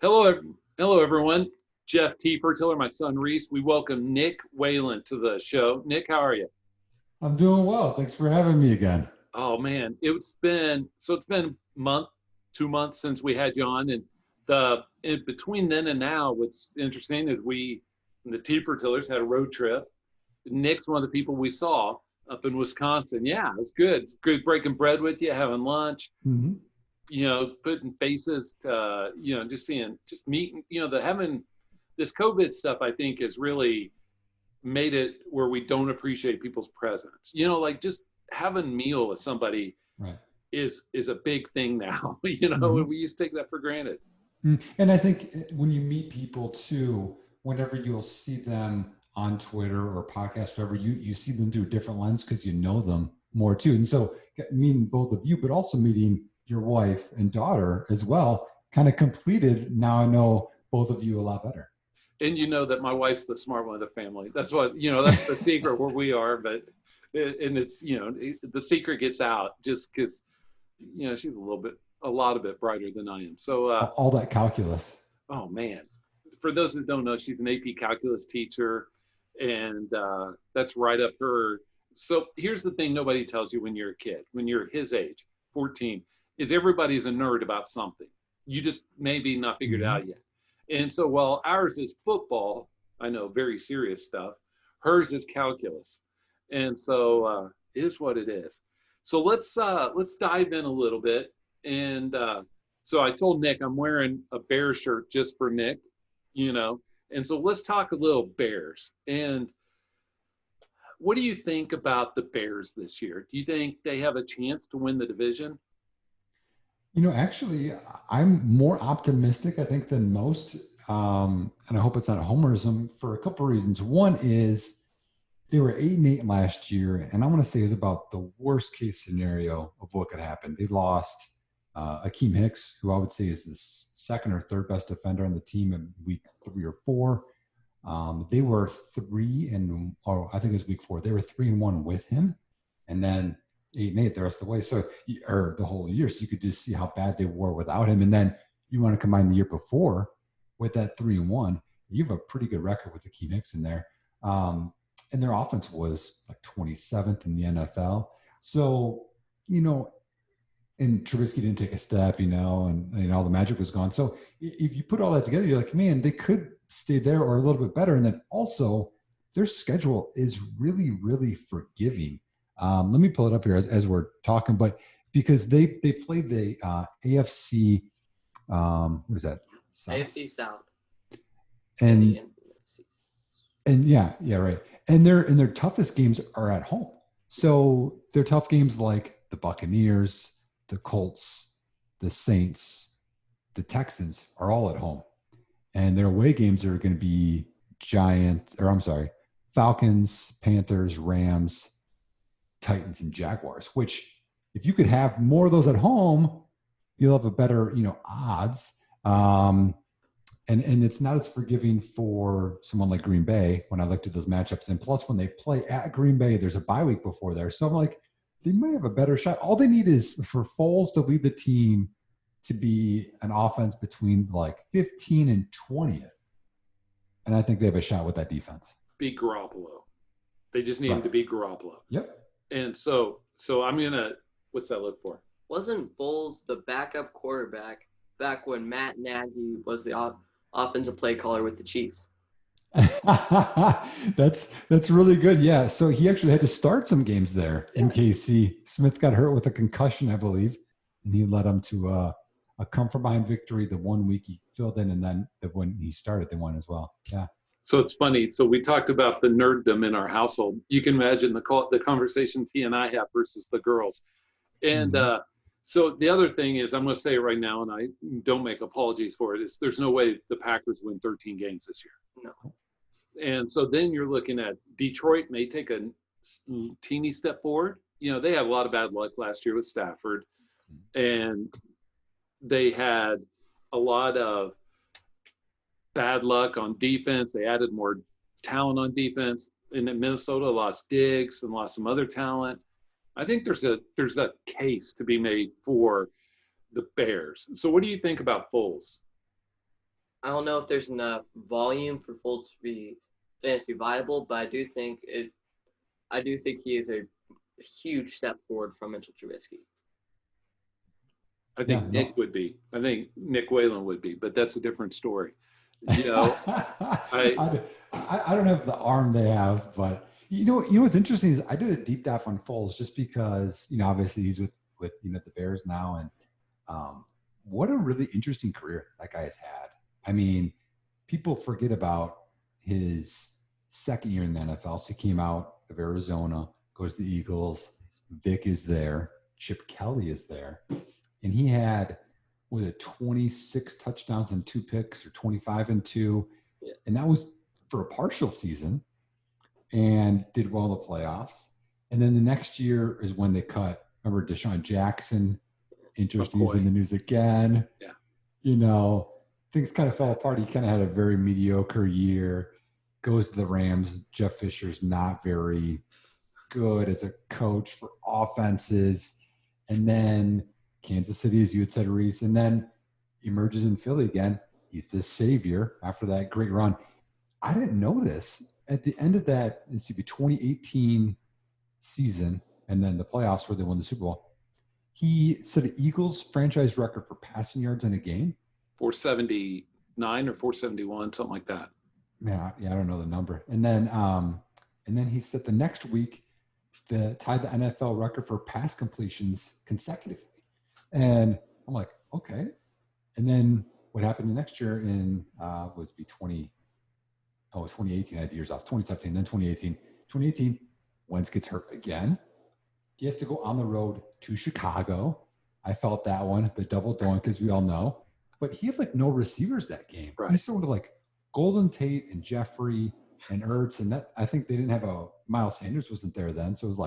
Hello, everyone. Jeff Tefertiller, my son Reese. We welcome Nick Whalen to the show. Nick, how are you? I'm doing well. Thanks for having me again. Oh man, it's been a month, 2 months since we had you on, and the in between then and now, what's interesting is the Tefertillers had a road trip. Nick's one of the people we saw up in Wisconsin. Yeah, it's good. It's good breaking bread with you, having lunch. Hmm. Putting faces to, just seeing, just meeting, the having this COVID stuff, I think, has really made it where we don't appreciate people's presence. Like just having a meal with somebody Right. is a big thing now. And Hmm. we used to take that for granted. And I think when you meet people too, whenever you'll see them on Twitter or podcast, whatever, you see them through a different lens because you know them more too. And so meeting both of you, but also meeting your wife and daughter as well, kind of completed. Now I know both of you a lot better. And you know that my wife's the smart one of the family. That's that's the secret where we are. But and it's the secret gets out just because she's a lot of bit brighter than I am. So All that calculus. oh man, for those that don't know, she's an AP calculus teacher, and that's right up her. So here's the thing: nobody tells you when you're a kid, when you're his age, 14, is everybody's a nerd about something. You just maybe not figured it Hmm. out yet. And so while ours is football, I know very serious stuff. Hers is calculus, and so it is what it is. So let's dive in a little bit and. So I told Nick I'm wearing a bear shirt just for Nick, you know. And so let's talk a little Bears. And what do you think about the Bears this year? Do you think they have a chance to win the division? Actually, I'm more optimistic, I think, than most. And I hope it's not homerism for a couple of reasons. One is they were 8-8 last year, and I want to say is about the worst case scenario of what could happen. They lost Akeem Hicks, who I would say is the second or third best defender on the team in week 3 or 4. They were or I think it was week 4. They were 3-1 with him, and then 8-8 the rest of the way. So, or the whole year. So you could just see how bad they were without him. And then you want to combine the year before with that 3-1. You have a pretty good record with the Key Hicks in there. And their offense was like 27th in the NFL. So, you know, and Trubisky didn't take a step, and all the magic was gone. So if you put all that together, you're like, man, they could stay there or a little bit better. And then also their schedule is really, really forgiving. Let me pull it up here as we're talking, but because they play the AFC, what is that? South? AFC South and the And NFC. yeah, right. And their toughest games are at home. So their tough games like the Buccaneers, the Colts, the Saints, the Texans are all at home. And their away games are going to be Falcons, Panthers, Rams, Titans, and Jaguars, which if you could have more of those at home, you'll have a better, odds. And it's not as forgiving for someone like Green Bay when I looked at those matchups. And plus, when they play at Green Bay, there's a bye week before there. So I'm like, they may have a better shot. All they need is for Foles to lead the team to be an offense between like 15 and 20th. And I think they have a shot with that defense. Be Garoppolo. They just need him Right. to be Garoppolo. Yep. And so I'm gonna what's that look for? Wasn't Foles the backup quarterback back when Matt Nagy was the offensive play caller with the Chiefs? That's really good. Yeah. So he actually had to start some games there in Yeah. KC. Smith got hurt with a concussion, I believe, and he led them to a come from behind victory. The 1 week he filled in, and then when he started, they won as well. Yeah. So it's funny. So we talked about the nerddom in our household. You can imagine the conversations he and I have versus the girls. And Mhm. so the other thing is, I'm going to say it right now, and I don't make apologies for it, is there's no way the Packers win 13 games this year. No. And so then you're looking at Detroit may take a teeny step forward. They had a lot of bad luck last year with Stafford, and they had a lot of bad luck on defense. They added more talent on defense. And then Minnesota lost Diggs and lost some other talent. I think there's a case to be made for the Bears. So what do you think about Foles? I don't know if there's enough volume for Foles to be fantasy viable, but I do think he is a huge step forward from Mitchell Trubisky. I Yeah, think Nick no. would be. I think Nick Whalen would be, but that's a different story. You know, I I don't have the arm they have, but what's interesting is I did a deep dive on Foles just because obviously he's with the Bears now, and what a really interesting career that guy has had. I mean, people forget about his second year in the NFL. So he came out of Arizona, goes to the Eagles. Vic is there. Chip Kelly is there, and he had was it 26 touchdowns and 2 picks, or 25 and 2, Yeah. and that was for a partial season, and did well in the playoffs. And then the next year is when they cut. Remember Deshaun Jackson? Interesting. He's in the news again. Yeah. Things kind of fell apart. He kind of had a very mediocre year. Goes to the Rams. Jeff Fisher's not very good as a coach for offenses. And then Kansas City, as you had said, Reese, and then emerges in Philly again. He's the savior after that great run. I didn't know this. At the end of that, it's the 2018 season, and then the playoffs where they won the Super Bowl, he set an Eagles franchise record for passing yards in a game. 479 or 471, something like that. Yeah, I don't know the number. And then he set the next week tied the NFL record for pass completions consecutively. And I'm like, okay. And then what happened the next year in was be 2018, I had the years off, 2017, then 2018. 2018, Wentz gets hurt again. He has to go on the road to Chicago. I felt that one, the double doink, as we all know. But he had no receivers that game. Right. He started with Golden Tate and Jeffrey and Ertz, and that I think they didn't have Miles Sanders wasn't there then, so it was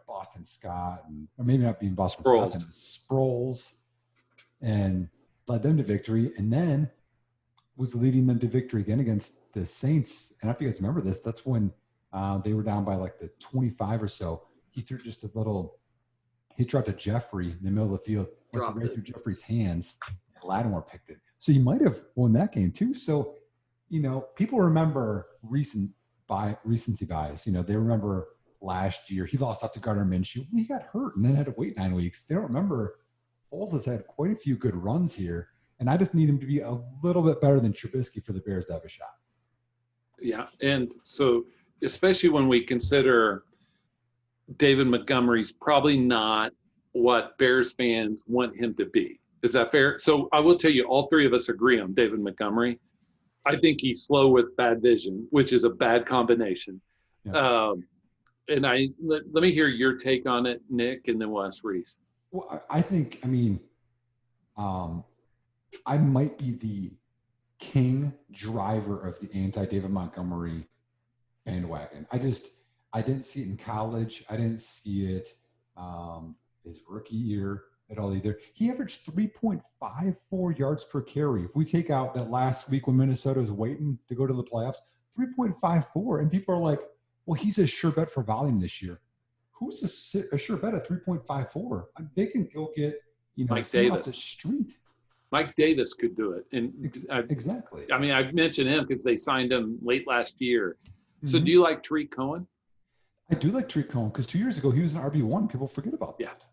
Boston Scott, or maybe not being Boston Sproles. Scott, then Sproles, and led them to victory, and then was leading them to victory again against the Saints. And if you guys remember this, that's when they were down by the 25 or so. He threw just a little hitch out to Jeffrey in the middle of the field, went right through Jeffrey's hands. Lattimore picked it. So you might have won that game too. So, people remember recency bias. They remember last year he lost out to Gardner Minshew. He got hurt and then had to wait 9 weeks. They don't remember Foles has had quite a few good runs here. And I just need him to be a little bit better than Trubisky for the Bears to have a shot. Yeah. And so, especially when we consider David Montgomery's probably not what Bears fans want him to be. Is that fair? So I will tell you, all three of us agree on David Montgomery. I think he's slow with bad vision, which is a bad combination. Yeah. And let me hear your take on it, Nick, and then we'll ask Reese. Well, I might be the king driver of the anti-David Montgomery bandwagon. I didn't see it in college. I didn't see it his rookie year at all either. He averaged 3.54 yards per carry. If we take out that last week when Minnesota was waiting to go to the playoffs, 3.54. And people are like, well, he's a sure bet for volume this year. Who's a sure bet at 3.54? They can go get, Mike Davis off the street. Mike Davis could do it. And exactly. I mean, I've mentioned him because they signed him late last year. So do you like Tariq Cohen? I do like Tariq Cohen because 2 years ago he was an RB1. People forget about that.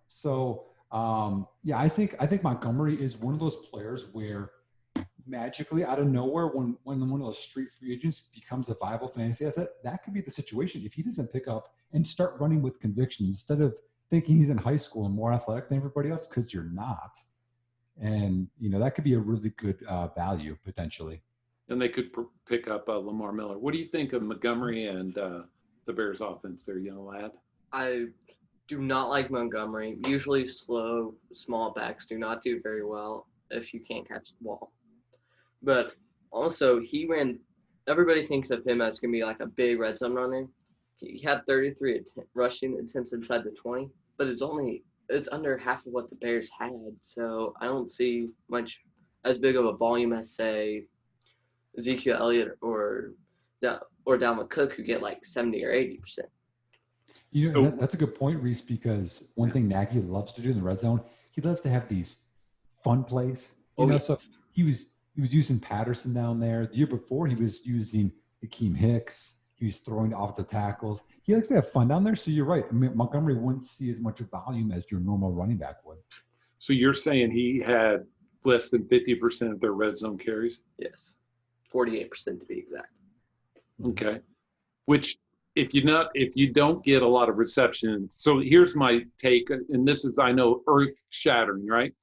So I think Montgomery is one of those players where magically out of nowhere, when one of those street free agents becomes a viable fantasy asset, that could be the situation if he doesn't pick up and start running with conviction instead of thinking he's in high school and more athletic than everybody else, because you're not. And that could be a really good value potentially. And they could pick up Lamar Miller. What do you think of Montgomery and the Bears offense there, young lad? I do not like Montgomery. Usually slow, small backs do not do very well if you can't catch the ball. But also, everybody thinks of him as going to be like a big red zone runner. He had 33 rushing attempts inside the 20, but it's under half of what the Bears had. So I don't see much as big of a volume as, say, Ezekiel Elliott or Dalvin Cook, who get 70 or 80%. That's a good point, Reese, because one thing Nagy loves to do in the red zone, he loves to have these fun plays. So he was using Patterson down there. The year before, he was using Hakeem Hicks. He was throwing off the tackles. He likes to have fun down there. So you're right. I mean, Montgomery wouldn't see as much volume as your normal running back would. So you're saying he had less than 50% of their red zone carries? Yes, 48% to be exact. Okay. Which, if you don't get a lot of reception, so here's my take, and this is, I know, earth shattering, right?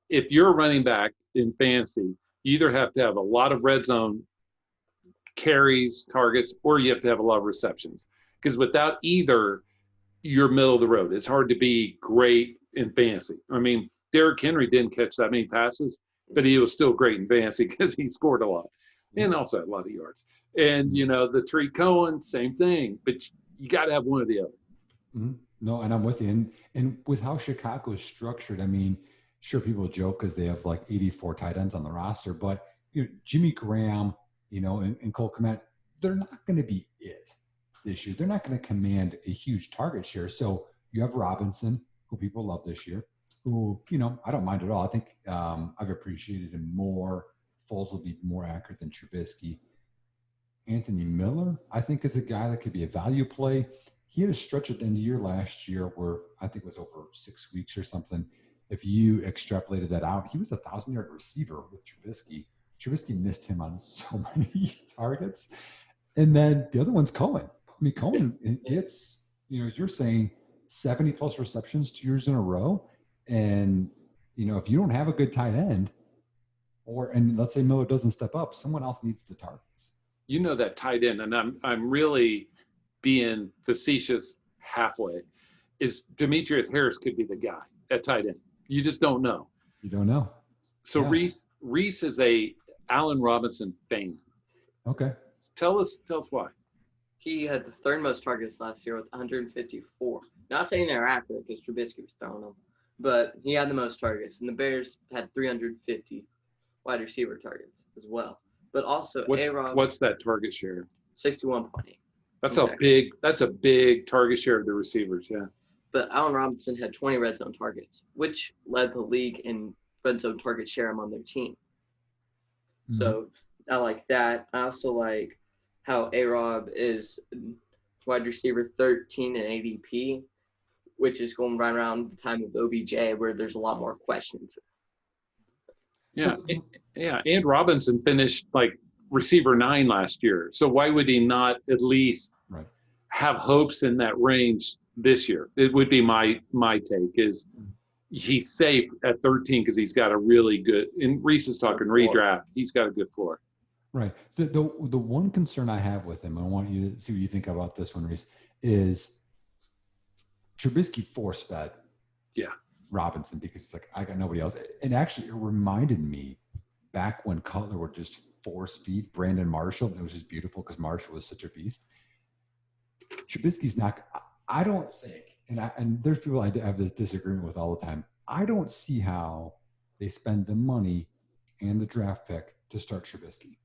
If you're a running back in fantasy, you either have to have a lot of red zone carries, targets, or you have to have a lot of receptions. Because without either, you're middle of the road. It's hard to be great in fantasy. I mean, Derrick Henry didn't catch that many passes, but he was still great in fantasy because he scored a lot and also had a lot of yards. And, the Tariq Cohen, same thing, but you got to have one or the other. Mm-hmm. No, and I'm with you. And with how Chicago is structured, I mean, sure, people joke because they have like 84 tight ends on the roster, but Jimmy Graham, and Cole Kmet, they're not going to be it this year. They're not going to command a huge target share. So you have Robinson, who people love this year, who, I don't mind at all. I think I've appreciated him more. Foles will be more accurate than Trubisky. Anthony Miller, I think, is a guy that could be a value play. He had a stretch at the end of the year last year where I think it was over 6 weeks or something. If you extrapolated that out, he was a 1,000-yard receiver with Trubisky. Trubisky missed him on so many targets. And then the other one's Cohen. I mean, Cohen gets, as you're saying, 70-plus receptions 2 years in a row. And, if you don't have a good tight end, and let's say Miller doesn't step up, someone else needs the targets. That tight end, and I'm really being facetious halfway, is Demetrius Harris could be the guy at tight end. You just don't know. You don't know. So yeah. Reese is a Allen Robinson fan. Okay. Tell us why. He had the third most targets last year with 154. Not saying they're accurate because Trubisky was throwing them, but he had the most targets, and the Bears had 350 wide receiver targets as well. But also, what's that target share? 61.8. That's a big target share of the receivers, yeah. But Allen Robinson had 20 red zone targets, which led the league in red zone target share among their team. Mm-hmm. So I like that. I also like how A-Rob is wide receiver 13 in ADP, which is going right around the time of OBJ where there's a lot more questions. Yeah, and Robinson finished like receiver 9 last year. So why would he not at least have hopes in that range this year? It would be my take is he's safe at 13 because he's got a really good, and Reese is talking redraft, he's got a good floor. Right. The one concern I have with him, I want you to see what you think about this one, Reese, is Trubisky force-fed Robinson because it's like, I got nobody else. And actually, it reminded me back when Cutler would just force-feed Brandon Marshall, and it was just beautiful because Marshall was such a beast. Trubisky's not – I don't think – and there's people I have this disagreement with all the time. I don't see how they spend the money and the draft pick to start Trubisky.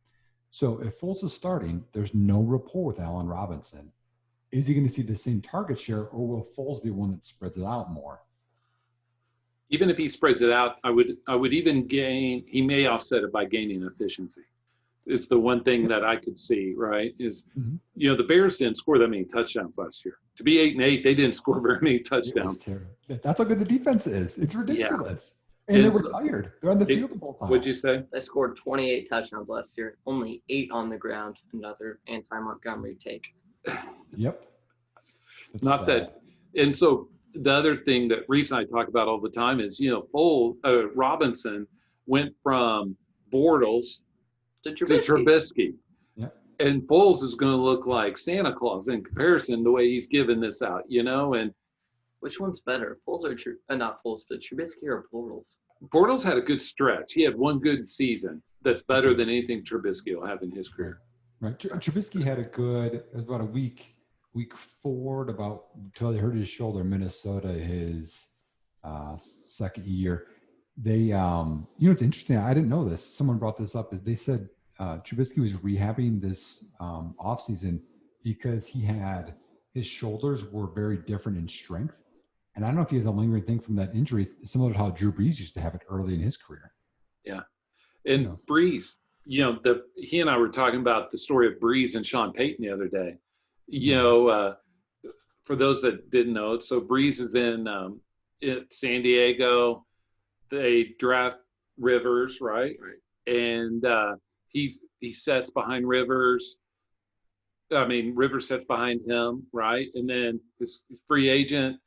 So if Foles is starting, there's no rapport with Allen Robinson. Is he going to see the same target share, or will Foles be one that spreads it out more? Even if he spreads it out, I would even gain – he may offset it by gaining efficiency. It's the one thing that I could see, right, is, the Bears didn't score that many touchdowns last year. To be 8-8, they didn't score very many touchdowns. That's how good the defense is. It's ridiculous. Yeah. And they were tired. They're on the field the whole time. What'd you say? They scored 28 touchdowns last year, only 8 on the ground. Another anti-Montgomery take. Yep. That's not sad. That. And so the other thing that Reese and I talk about all the time is, Robinson went from Bortles to Trubisky. Yeah. And Foles is going to look like Santa Claus in comparison the way he's giving this out, and which one's better, Foles or not Foles, but Trubisky or Bortles? Bortles had a good stretch. He had one good season that's better than anything Trubisky will have in his career. Right. Trubisky had about a week 4 until he hurt his shoulder in Minnesota his second year. They, it's interesting. I didn't know this. Someone brought this up. Is they said Trubisky was rehabbing this offseason because his shoulders were very different in strength. And I don't know if he has a lingering thing from that injury, similar to how Drew Brees used to have it early in his career. Yeah. And knows? Breeze, he and I were talking about the story of Breeze and Sean Payton the other day. For those that didn't know, so Breeze is in San Diego. They draft Rivers, right? Right. And he sets behind Rivers. I mean, Rivers sets behind him, right? And then his free agent,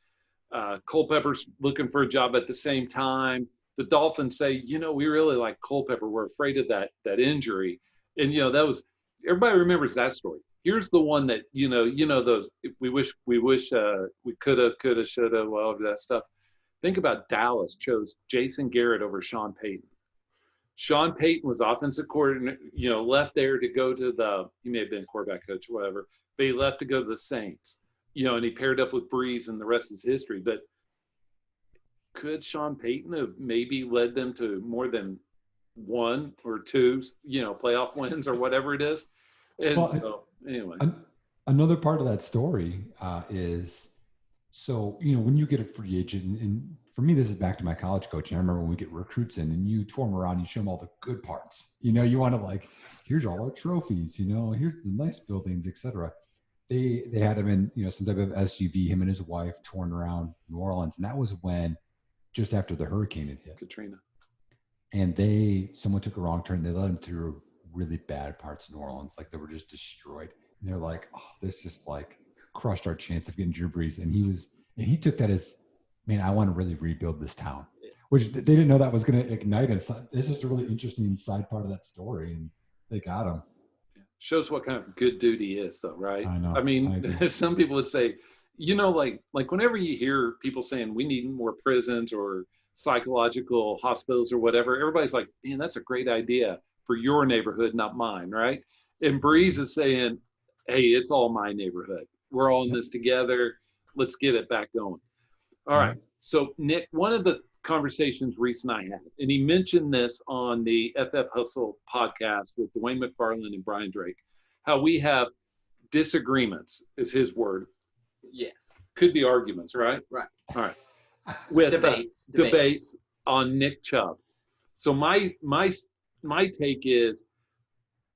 Culpepper's looking for a job at the same time. The Dolphins say, we really like Culpepper. We're afraid of that injury. And, that was, everybody remembers that story. Here's the one that, those, we wish we coulda, shoulda, well, that stuff. Think about Dallas chose Jason Garrett over Sean Payton. Sean Payton was offensive coordinator, left there to go to he may have been quarterback coach or whatever, but he left to go to the Saints, and he paired up with Breeze, and the rest is history. But could Sean Payton have maybe led them to more than one or two, playoff wins or whatever it is? And anyway. Another part of that story is, so, when you get a free agent, and for me, this is back to my college coaching. I remember when we get recruits in and you tour them around, you show them all the good parts. You want to here's all our trophies, here's the nice buildings, etc. They had him in, some type of SUV, him and his wife touring around New Orleans. And that was when, just after the hurricane had hit. Katrina. And someone took a wrong turn. They led him through really bad parts of New Orleans. They were just destroyed. And they're like, oh, this just crushed our chance of getting Drew Brees. And he took that as, man, I want to really rebuild this town, which they didn't know that was going to ignite him. So it's just a really interesting side part of that story, and they got him. Shows what kind of good dude he is, though, right? I know. I mean, some people would say, like whenever you hear people saying we need more prisons or psychological hospitals or whatever, everybody's like, man, that's a great idea for your neighborhood, not mine, right? And Breeze is saying, hey, it's all my neighborhood. We're all in this together. Let's get it back going. All right. So, Nick, one of the conversations Reese and I had, and he mentioned this on the FF Hustle podcast with Dwayne McFarland and Brian Drake, how we have disagreements, is his word. Yes. Could be arguments, right? Right. All right. With debates on Nick Chubb. So my take is,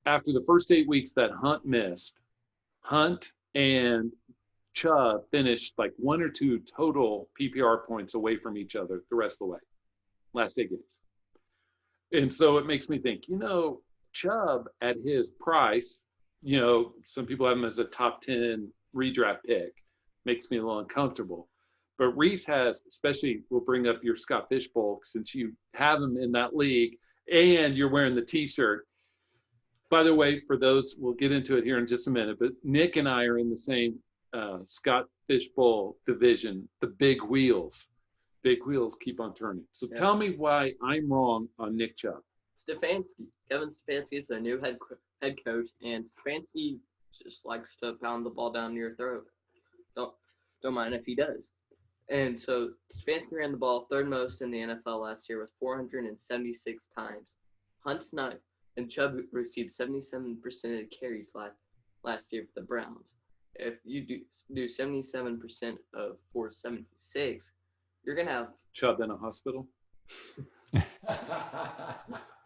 after the first 8 weeks that Hunt missed, Hunt and Chubb finished 1 or 2 total PPR points away from each other the rest of the way, last 8 games. And so it makes me think, Chubb at his price, some people have him as a top 10 redraft pick, makes me a little uncomfortable. But Reese has, especially, we'll bring up your Scott Fishbowl, since you have him in that league and you're wearing the t-shirt. By the way, for those, we'll get into it here in just a minute, but Nick and I are in the same Scott Fishbowl division, the big wheels. Big wheels keep on turning. So Tell me why I'm wrong on Nick Chubb. Kevin Stefanski is the new head coach, and Stefanski just likes to pound the ball down your throat. Don't mind if he does. And so Stefanski ran the ball third most in the NFL last year with 476 times. Hunt's not, and Chubb received 77% of the carries last year for the Browns. If you do 77% of 476, you're going to have Chubb in a hospital?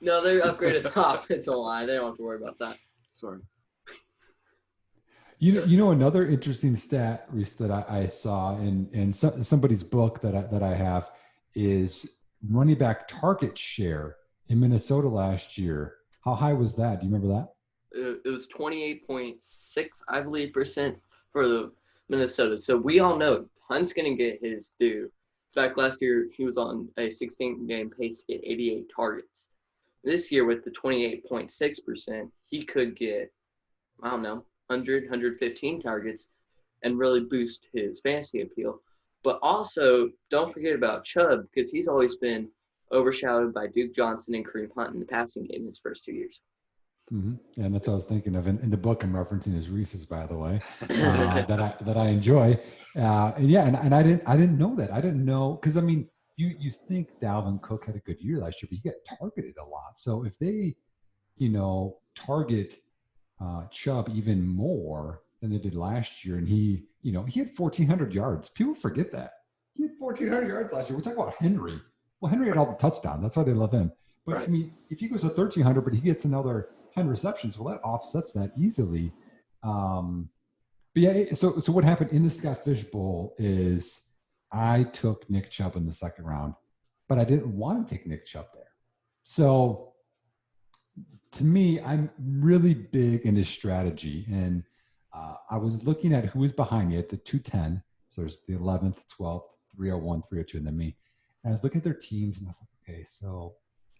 No, they upgraded the offensive line. They don't have to worry about that. Sorry. Another interesting stat, Reese, that I saw in somebody's book that I have is running back target share in Minnesota last year. How high was that? Do you remember that? It was 28.6, I believe, percent for the Minnesota. So we all know Hunt's going to get his due. In fact, last year he was on a 16-game pace to get 88 targets. This year with the 28.6%, he could get, 100, 115 targets and really boost his fantasy appeal. But also, don't forget about Chubb, because he's always been overshadowed by Duke Johnson and Kareem Hunt in the passing game his first 2 years. Mm-hmm. Yeah, and that's what I was thinking of. In the book, I'm referencing his Reese's, by the way, that I enjoy. And I didn't know that. I didn't know, because you think Dalvin Cook had a good year last year, but he got targeted a lot. So if they, target Chubb even more than they did last year, and he had 1,400 yards. People forget that he had 1,400 yards last year. We're talking about Henry. Well, Henry had all the touchdowns. That's why they love him. But Right. I mean, if he goes to 1,300, but he gets another 10 receptions, well, that offsets that easily. But yeah, so what happened in the Scott Fish Bowl is I took Nick Chubb in the second round, but I didn't want to take Nick Chubb there. So to me, I'm really big into strategy, and I was looking at who was behind me at the 210. So there's the 11th, 12th, 301, 302, and then me. And I was looking at their teams, and I was like, okay, so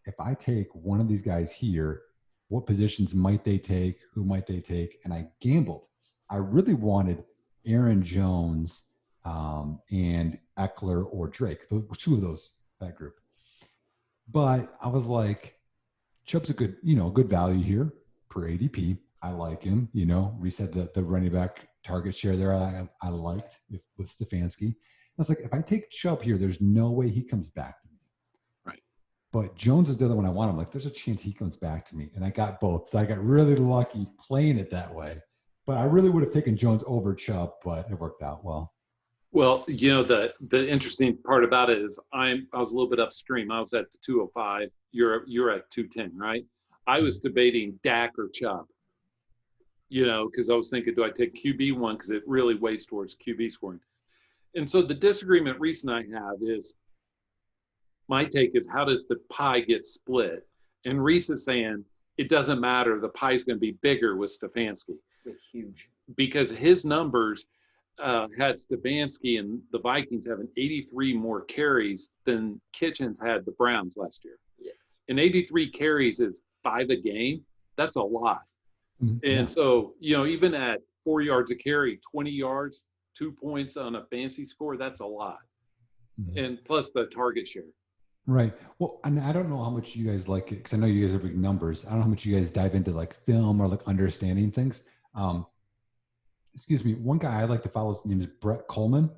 if I take one of these guys here, what positions might they take? Who might they take? And I gambled. I really wanted Aaron Jones and Eckler or Drake, two of those, that group. But I was like, Chubb's a good, good value here per ADP. I like him. We said that the running back target share there I liked with Stefanski. I was like, if I take Chubb here, there's no way he comes back to me. Right. But Jones is the other one I want. I'm like, there's a chance he comes back to me. And I got both. So I got really lucky playing it that way. But I really would have taken Jones over Chubb, but it worked out well. Well, the interesting part about it is I was a little bit upstream. I was at the 205. You're at 210, right? I was debating Dak or Chubb. Because I was thinking, do I take QB one because it really weighs towards QB scoring? And so the disagreement Reese and I have is my take is how does the pie get split? And Reese is saying it doesn't matter. The pie is going to be bigger with Stefanski. Huge. Because his numbers had Stefanski and the Vikings having 83 more carries than Kitchens had the Browns last year. Yes. And 83 carries is 5 a game. That's a lot. Mm-hmm. And so, even at 4 yards a carry, 20 yards, 2 points on a fantasy score, that's a lot. Mm-hmm. And plus the target share. Right. Well, and I don't know how much you guys like it because I know you guys are big numbers. I don't know how much you guys dive into like film or like understanding things. Excuse me. One guy I like to follow, his name is Brett Coleman.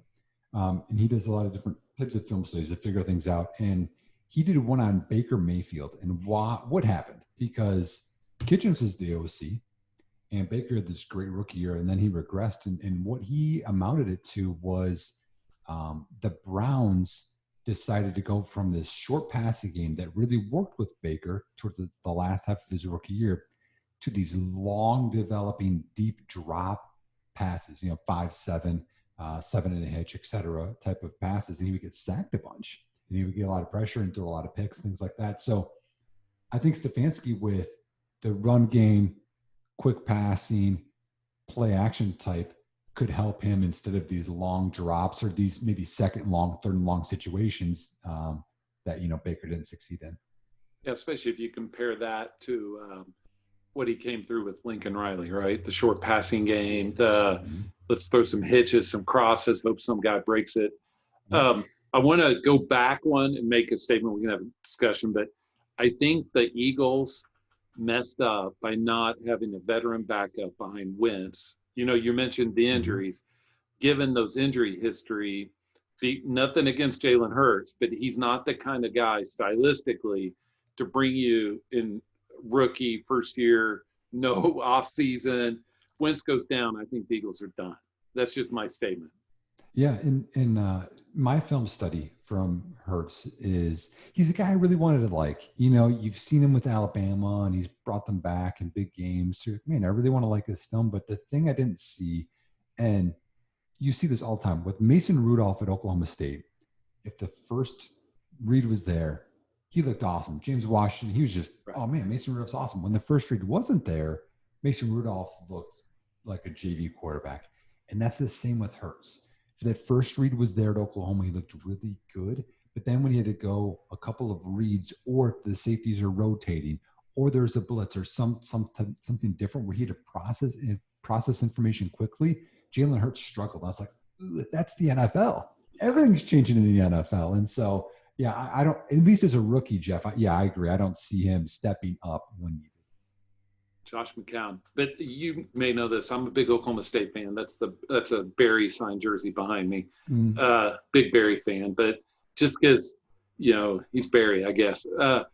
And he does a lot of different types of film studies to figure things out. And he did one on Baker Mayfield and what happened because Kitchens is the OC and Baker had this great rookie year and then he regressed. And what he amounted it to was the Browns decided to go from this short passing game that really worked with Baker towards the last half of his rookie year to these long developing deep drop passes, 5-7, 7 and a hitch, et cetera, type of passes. And he would get sacked a bunch and he would get a lot of pressure and throw a lot of picks, things like that. So I think Stefanski with the run game, quick passing, play action type could help him instead of these long drops or these maybe second and long, third and long situations that, Baker didn't succeed in. Yeah, especially if you compare that to what he came through with Lincoln Riley, right? The short passing game, let's throw some hitches, some crosses, hope some guy breaks it. I want to go back one and make a statement. We can have a discussion, but I think the Eagles messed up by not having a veteran backup behind Wentz. You mentioned the injuries. Given those injury history, nothing against Jalen Hurts, but he's not the kind of guy stylistically to bring you in rookie first year, no off season. Wentz goes down, I think the Eagles are done. That's just my statement. Yeah, in my film study from Hurts is he's a guy I really wanted to like. You've seen him with Alabama and he's brought them back in big games. So, man, I really want to like this film. But the thing I didn't see, and you see this all the time with Mason Rudolph at Oklahoma State, if the first read was there, he looked awesome. James Washington, he was just, oh man, Mason Rudolph's awesome. When the first read wasn't there, Mason Rudolph looked like a JV quarterback. And that's the same with Hurts. If that first read was there at Oklahoma, he looked really good. But then when he had to go a couple of reads, or if the safeties are rotating, or there's a blitz, or something different where he had to process information quickly, Jalen Hurts struggled. I was like, that's the NFL. Everything's changing in the NFL. And so, yeah, I don't, at least as a rookie, Jeff, I agree. I don't see him stepping up when needed. Josh McCown. But you may know this. I'm a big Oklahoma State fan. That's a Barry signed jersey behind me. Big Barry fan. But just because, he's Barry, I guess. The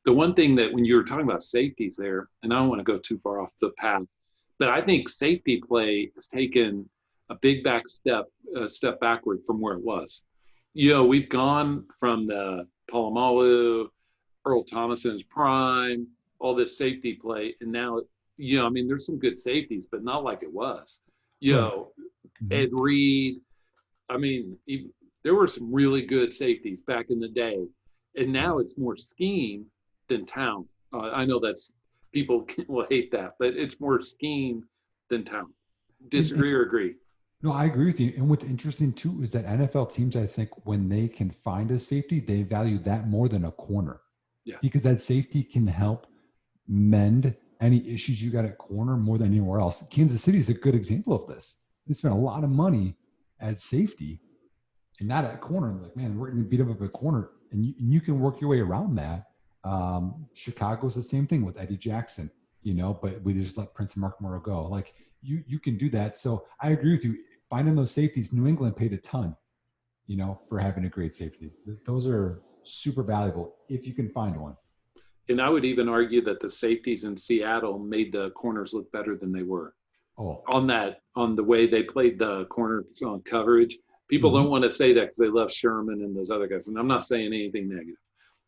one thing that when you were talking about safeties there, and I don't want to go too far off the path, but I think safety play has taken a big step backward from where it was. We've gone from the Palomalu, Earl Thomas in his prime, all this safety play, and now, I mean, there's some good safeties, but not like it was. Right. Ed Reed. I mean, there were some really good safeties back in the day, and now it's more scheme than talent. I know that's people will hate that, but it's more scheme than talent. Disagree or agree? No, I agree with you. And what's interesting too is that NFL teams, I think, when they can find a safety, they value that more than a corner. Yeah. Because that safety can help mend any issues you got at corner more than anywhere else. Kansas City is a good example of this. They spent a lot of money at safety and not at corner. Like, man, we're going to beat up at corner, and you can work your way around that. Chicago's the same thing with Eddie Jackson, but we just let Prince Markmore go. Like, you can do that. So I agree with you. Finding those safeties, New England paid a ton, for having a great safety. Those are super valuable if you can find one. And I would even argue that the safeties in Seattle made the corners look better than they were. Oh, on the way they played the corners on coverage. People don't want to say that because they love Sherman and those other guys. And I'm not saying anything negative.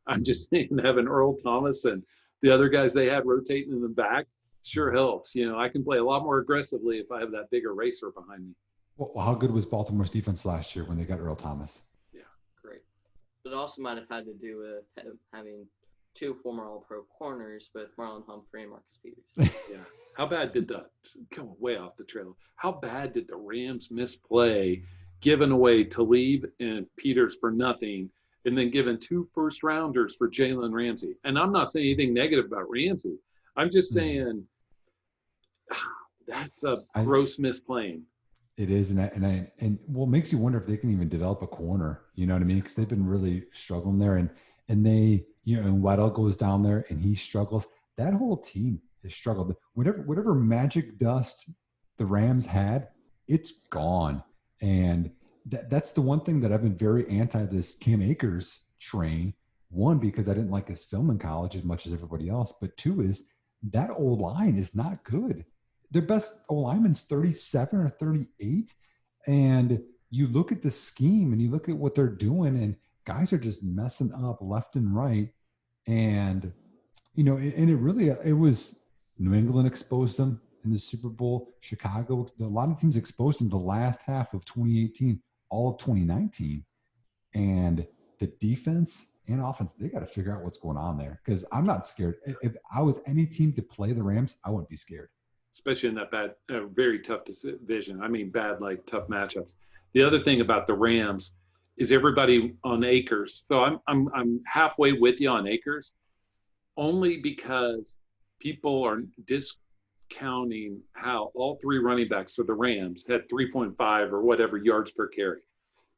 I'm just saying having Earl Thomas and the other guys they had rotating in the back sure helps. I can play a lot more aggressively if I have that big eraser behind me. Well, how good was Baltimore's defense last year when they got Earl Thomas? Yeah. Great. It also might have had to do with having two former All-Pro corners with Marlon Humphrey and Marcus Peters. Yeah. How bad did come way off the trail? How bad did the Rams misplay giving away Talib and Peters for nothing and then giving 2 first-rounders for Jalen Ramsey? And I'm not saying anything negative about Ramsey. I'm just saying that's a gross misplaying. It is, and what makes you wonder if they can even develop a corner. You know what I mean? Because they've been really struggling there, and they, and Weddle goes down there and he struggles. That whole team has struggled. Whatever magic dust the Rams had, it's gone. And that's the one thing that I've been very anti this Cam Akers train. One, because I didn't like his film in college as much as everybody else, but two is that old line is not good. Their best O-lineman's 37 or 38. And you look at the scheme and you look at what they're doing, and guys are just messing up left and right. And, it was New England exposed them in the Super Bowl. Chicago, a lot of teams exposed them the last half of 2018, all of 2019. And the defense and offense, they got to figure out what's going on there, because I'm not scared. If I was any team to play the Rams, I wouldn't be scared. Especially in that bad, very tough division. I mean, bad, like tough matchups. The other thing about the Rams is everybody on Akers. So I'm halfway with you on Akers, only because people are discounting how all 3 running backs for the Rams had 3.5 or whatever yards per carry.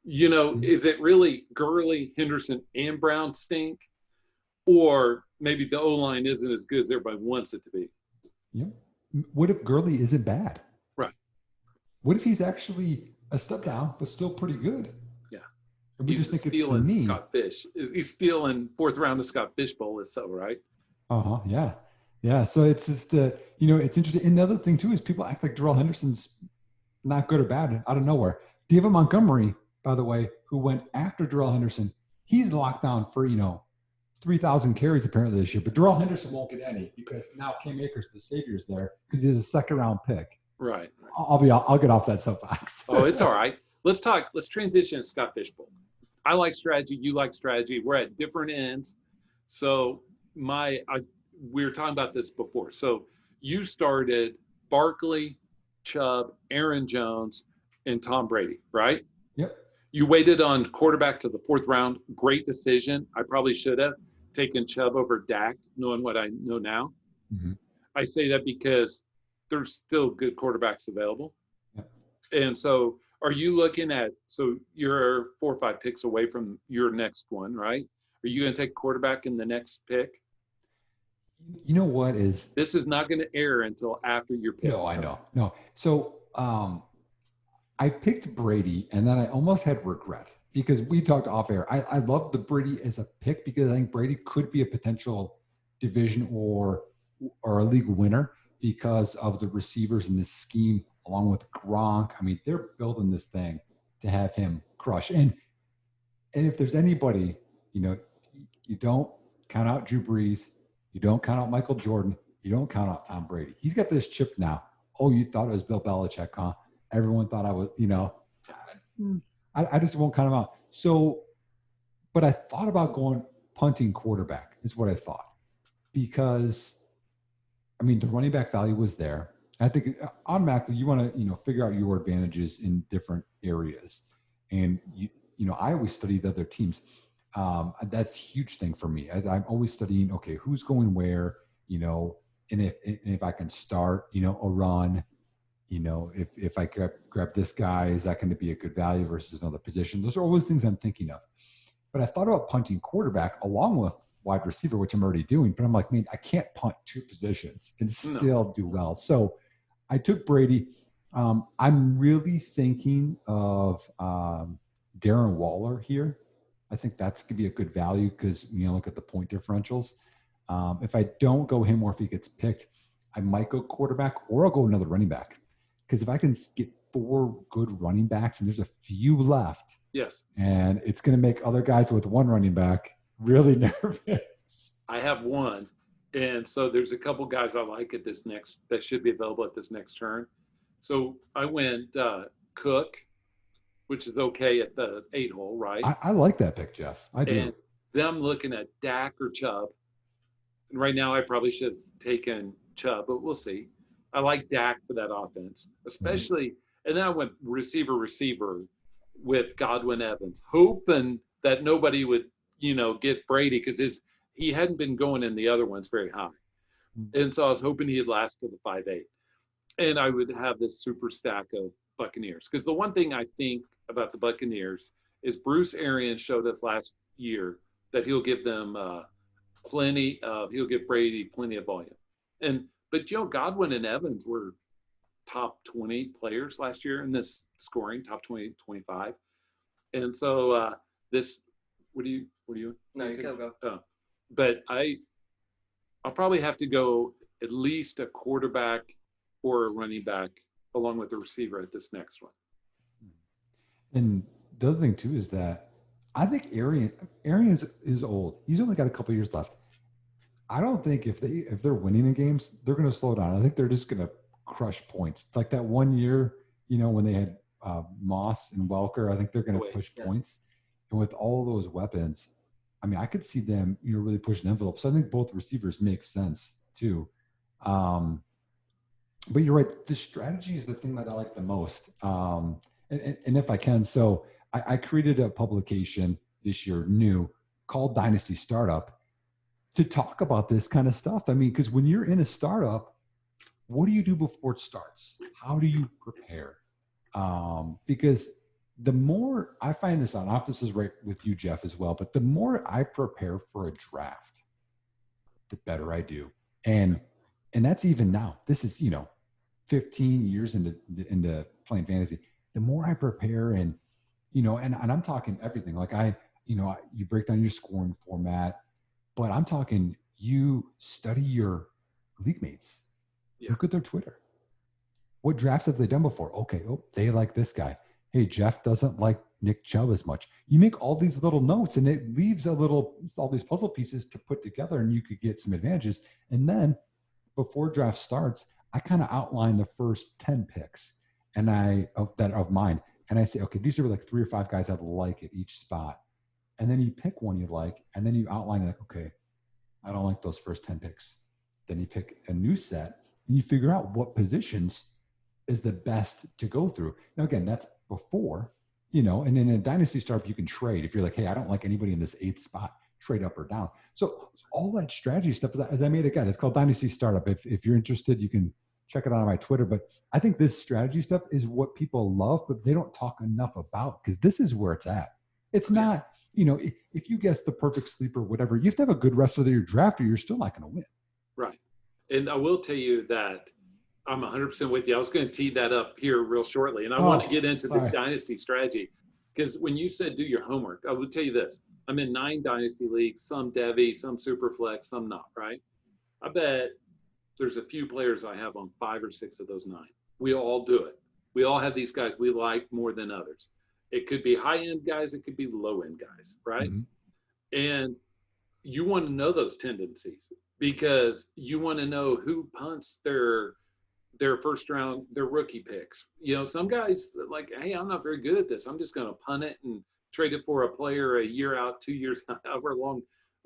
Is it really Gurley, Henderson, and Brown stink? Or maybe the O-line isn't as good as everybody wants it to be? Yep. What if Gurley isn't bad? Right. What if he's actually a step down, but still pretty good? Yeah. And we just think it's the knee. Scott Fish. He's stealing 4th round of Scott Fish Bowl itself, right? Uh-huh. Yeah. Yeah. So it's just, it's interesting. And the other thing too is people act like Darrell Henderson's not good or bad out of nowhere. David Montgomery, by the way, who went after Darrell Henderson, he's locked down for, 3,000 carries apparently this year, but Darrell Henderson won't get any because now Cam Akers, the savior's there because he's a 2nd-round pick. Right. I'll get off that soapbox. Oh, it's all right. Let's transition to Scott Fish Bowl. I like strategy. You like strategy. We're at different ends. So we were talking about this before. So you started Barkley, Chubb, Aaron Jones, and Tom Brady, right? Yep. You waited on quarterback to the 4th round. Great decision. I probably should have taken Chubb over Dak, knowing what I know now. Mm-hmm. I say that because there's still good quarterbacks available. Yep. And so are you looking at, so you're 4 or 5 picks away from your next one, right? Are you going to take a quarterback in the next pick? You know what is? This is not going to air until after your pick. No, I know. No. So I picked Brady, and then I almost had regret because we talked off air. I love the Brady as a pick because I think Brady could be a potential division or a league winner because of the receivers in this scheme, along with Gronk. I mean, they're building this thing to have him crush. And if there's anybody, you don't count out Drew Brees. You don't count out Michael Jordan. You don't count out Tom Brady. He's got this chip now. Oh, you thought it was Bill Belichick, huh? Everyone thought I was, I just won't count him out. So, but I thought about going punting quarterback is what I thought. Because, I mean, the running back value was there. I think automatically you want to, figure out your advantages in different areas. And, I always study the other teams. That's a huge thing for me, as I'm always studying, okay, who's going where, and if I can start, a run, if I grab this guy, is that going to be a good value versus another position? Those are always things I'm thinking of. But I thought about punting quarterback along with wide receiver, which I'm already doing. But I'm like, man, I can't punt two positions and still do well. So I took Brady. I'm really thinking of Darren Waller here. I think that's going to be a good value because, look at the point differentials. If I don't go him or if he gets picked, I might go quarterback or I'll go another running back. Because if I can get 4 good running backs and there's a few left, yes, and it's going to make other guys with one running back really nervous. I have one. And so there's a couple guys I like at this next that should be available at this next turn. So I went Cook, which is okay at the 8 hole, right? I like that pick, Jeff. I do. And them looking at Dak or Chubb. And right now I probably should have taken Chubb, but we'll see. I like Dak for that offense, especially. And then I went receiver with Godwin Evans, hoping that nobody would, get Brady because he hadn't been going in the other ones very high. And so I was hoping he'd last to the 5-8. And I would have this super stack of Buccaneers. Because the one thing I think about the Buccaneers is Bruce Arians showed us last year that he'll give them he'll give Brady plenty of volume. But Godwin and Evans were top 20 players last year in this scoring, top 20, 25. And so what do you? No, you can go. Oh, but I'll probably have to go at least a quarterback or a running back along with a receiver at this next one. And the other thing too is that I think Arians is old. He's only got a couple years left. I don't think if they're winning in games, they're going to slow down. I think they're just going to crush points. Like that one year, when they had Moss and Welker, I think they're going to push points. And with all those weapons, I mean, I could see them, really pushing the envelope. So I think both receivers make sense too. But you're right. The strategy is the thing that I like the most. And if I can, so I created a publication this year, new, called Dynasty Startup, to talk about this kind of stuff. I mean, because when you're in a startup, what do you do before it starts? How do you prepare? Because the more I find this out, I don't know if this is right with you, Jeff, as well, but the more I prepare for a draft, the better I do. And that's even now. This is, 15 years into playing fantasy. The more I prepare and I'm talking everything. Like you break down your scoring format, but I'm talking you study your league mates. Yeah. Look at their Twitter. What drafts have they done before? Okay, they like this guy. Hey, Jeff doesn't like Nick Chubb as much. You make all these little notes and it leaves all these puzzle pieces to put together and you could get some advantages. And then before draft starts, I kind of outline the first 10 picks of mine. And I say, okay, these are like 3 or 5 guys I like at each spot. And then you pick one you like, and then you outline like, okay, I don't like those first 10 picks. Then you pick a new set and you figure out what positions is the best to go through. Now, again, that's before, and in a dynasty startup, you can trade. If you're like, hey, I don't like anybody in this 8th spot, trade up or down. So all that strategy stuff, as I made it, it's called Dynasty Startup. If you're interested, you can check it out on my Twitter. But I think this strategy stuff is what people love, but they don't talk enough about because this is where it's at. It's not, if you guess the perfect sleeper, whatever, you have to have a good rest of your draft or you're still not going to win. Right. And I will tell you that I'm 100% with you. I was going to tee that up here real shortly. And I want to get into the dynasty strategy because when you said do your homework, I will tell you this. I'm in 9 dynasty leagues, some Devy, some Superflex, some not, right? I bet there's a few players I have on 5 or 6 of those 9. We all do it. We all have these guys we like more than others. It could be high-end guys. It could be low-end guys, right? Mm-hmm. And you want to know those tendencies because you want to know who punts their first round, their rookie picks. You know, some guys like, hey, I'm not very good at this. I'm just going to punt it and trade it for a player a year out, 2 years, however long.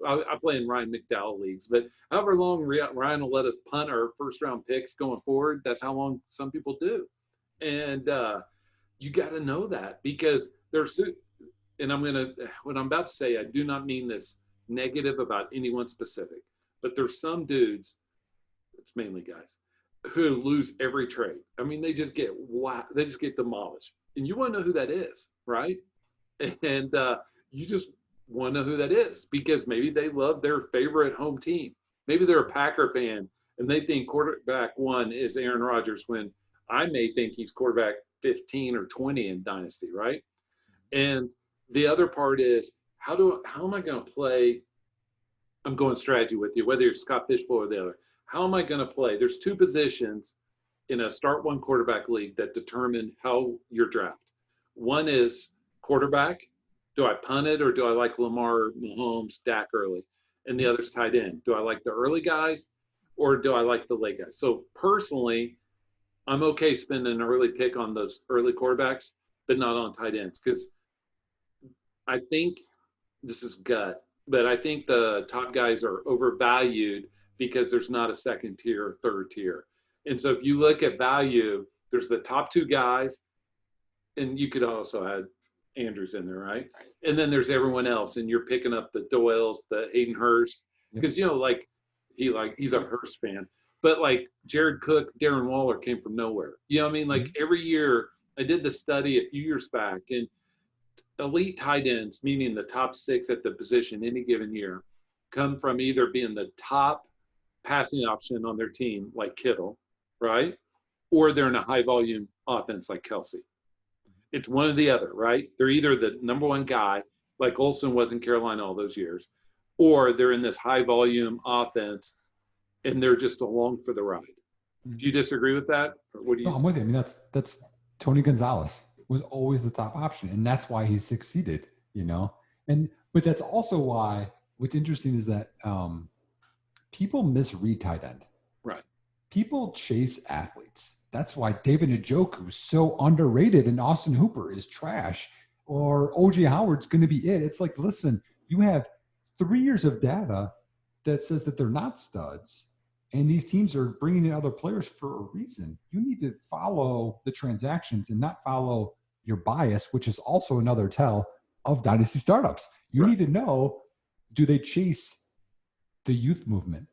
I play in Ryan McDowell leagues, but however long Ryan will let us punt our first round picks going forward, that's how long some people do. And you got to know that because there's, and what I'm about to say, I do not mean this negative about anyone specific, but there's some dudes, it's mainly guys, who lose every trade. I mean, they just get demolished. And you want to know who that is, right? And you just want to know who that is because maybe they love their favorite home team. Maybe they're a Packer fan and they think quarterback 1 is Aaron Rodgers when I may think he's quarterback 15 or 20 in Dynasty, right? And the other part is how am I going to play? I'm going strategy with you, whether you're Scott Fishbowl or the other. How am I going to play? There's 2 positions in a start 1 quarterback league that determine how your draft. One is quarterback. Do I punt it or do I like Lamar, Mahomes, Dak early? And the other's tight end. Do I like the early guys or do I like the late guys? So personally, I'm okay spending an early pick on those early quarterbacks, but not on tight ends because I think this is gut, but I think the top guys are overvalued because there's not a second tier, third tier. And so if you look at value, there's the top 2 guys, and you could also add Andrews in there, right? And then there's everyone else, and you're picking up the Doyles, the Hayden Hurst, because you know, he's a Hurst fan, but like Jared Cook, Darren Waller came from nowhere. You know what I mean? Like every year, I did the study a few years back, and elite tight ends, meaning the top 6 at the position any given year, come from either being the top passing option on their team, like Kittle, right? Or they're in a high volume offense like Kelsey. It's one or the other, right? They're either the number 1 guy, like Olsen was in Carolina all those years, or they're in this high volume offense and they're just along for the ride. Do you disagree with that? Or what do you? No, I'm with you. I mean, that's Tony Gonzalez was always the top option, and that's why he succeeded, you know. But that's also why what's interesting is that people misread tight end. Right. People chase athletes. That's why David Njoku is so underrated and Austin Hooper is trash or O.J. Howard's going to be it. It's like, listen, you have 3 years of data that says that they're not studs, and these teams are bringing in other players for a reason. You need to follow the transactions and not follow your bias, which is also another tell of dynasty startups. You need to know, do they chase the youth movement?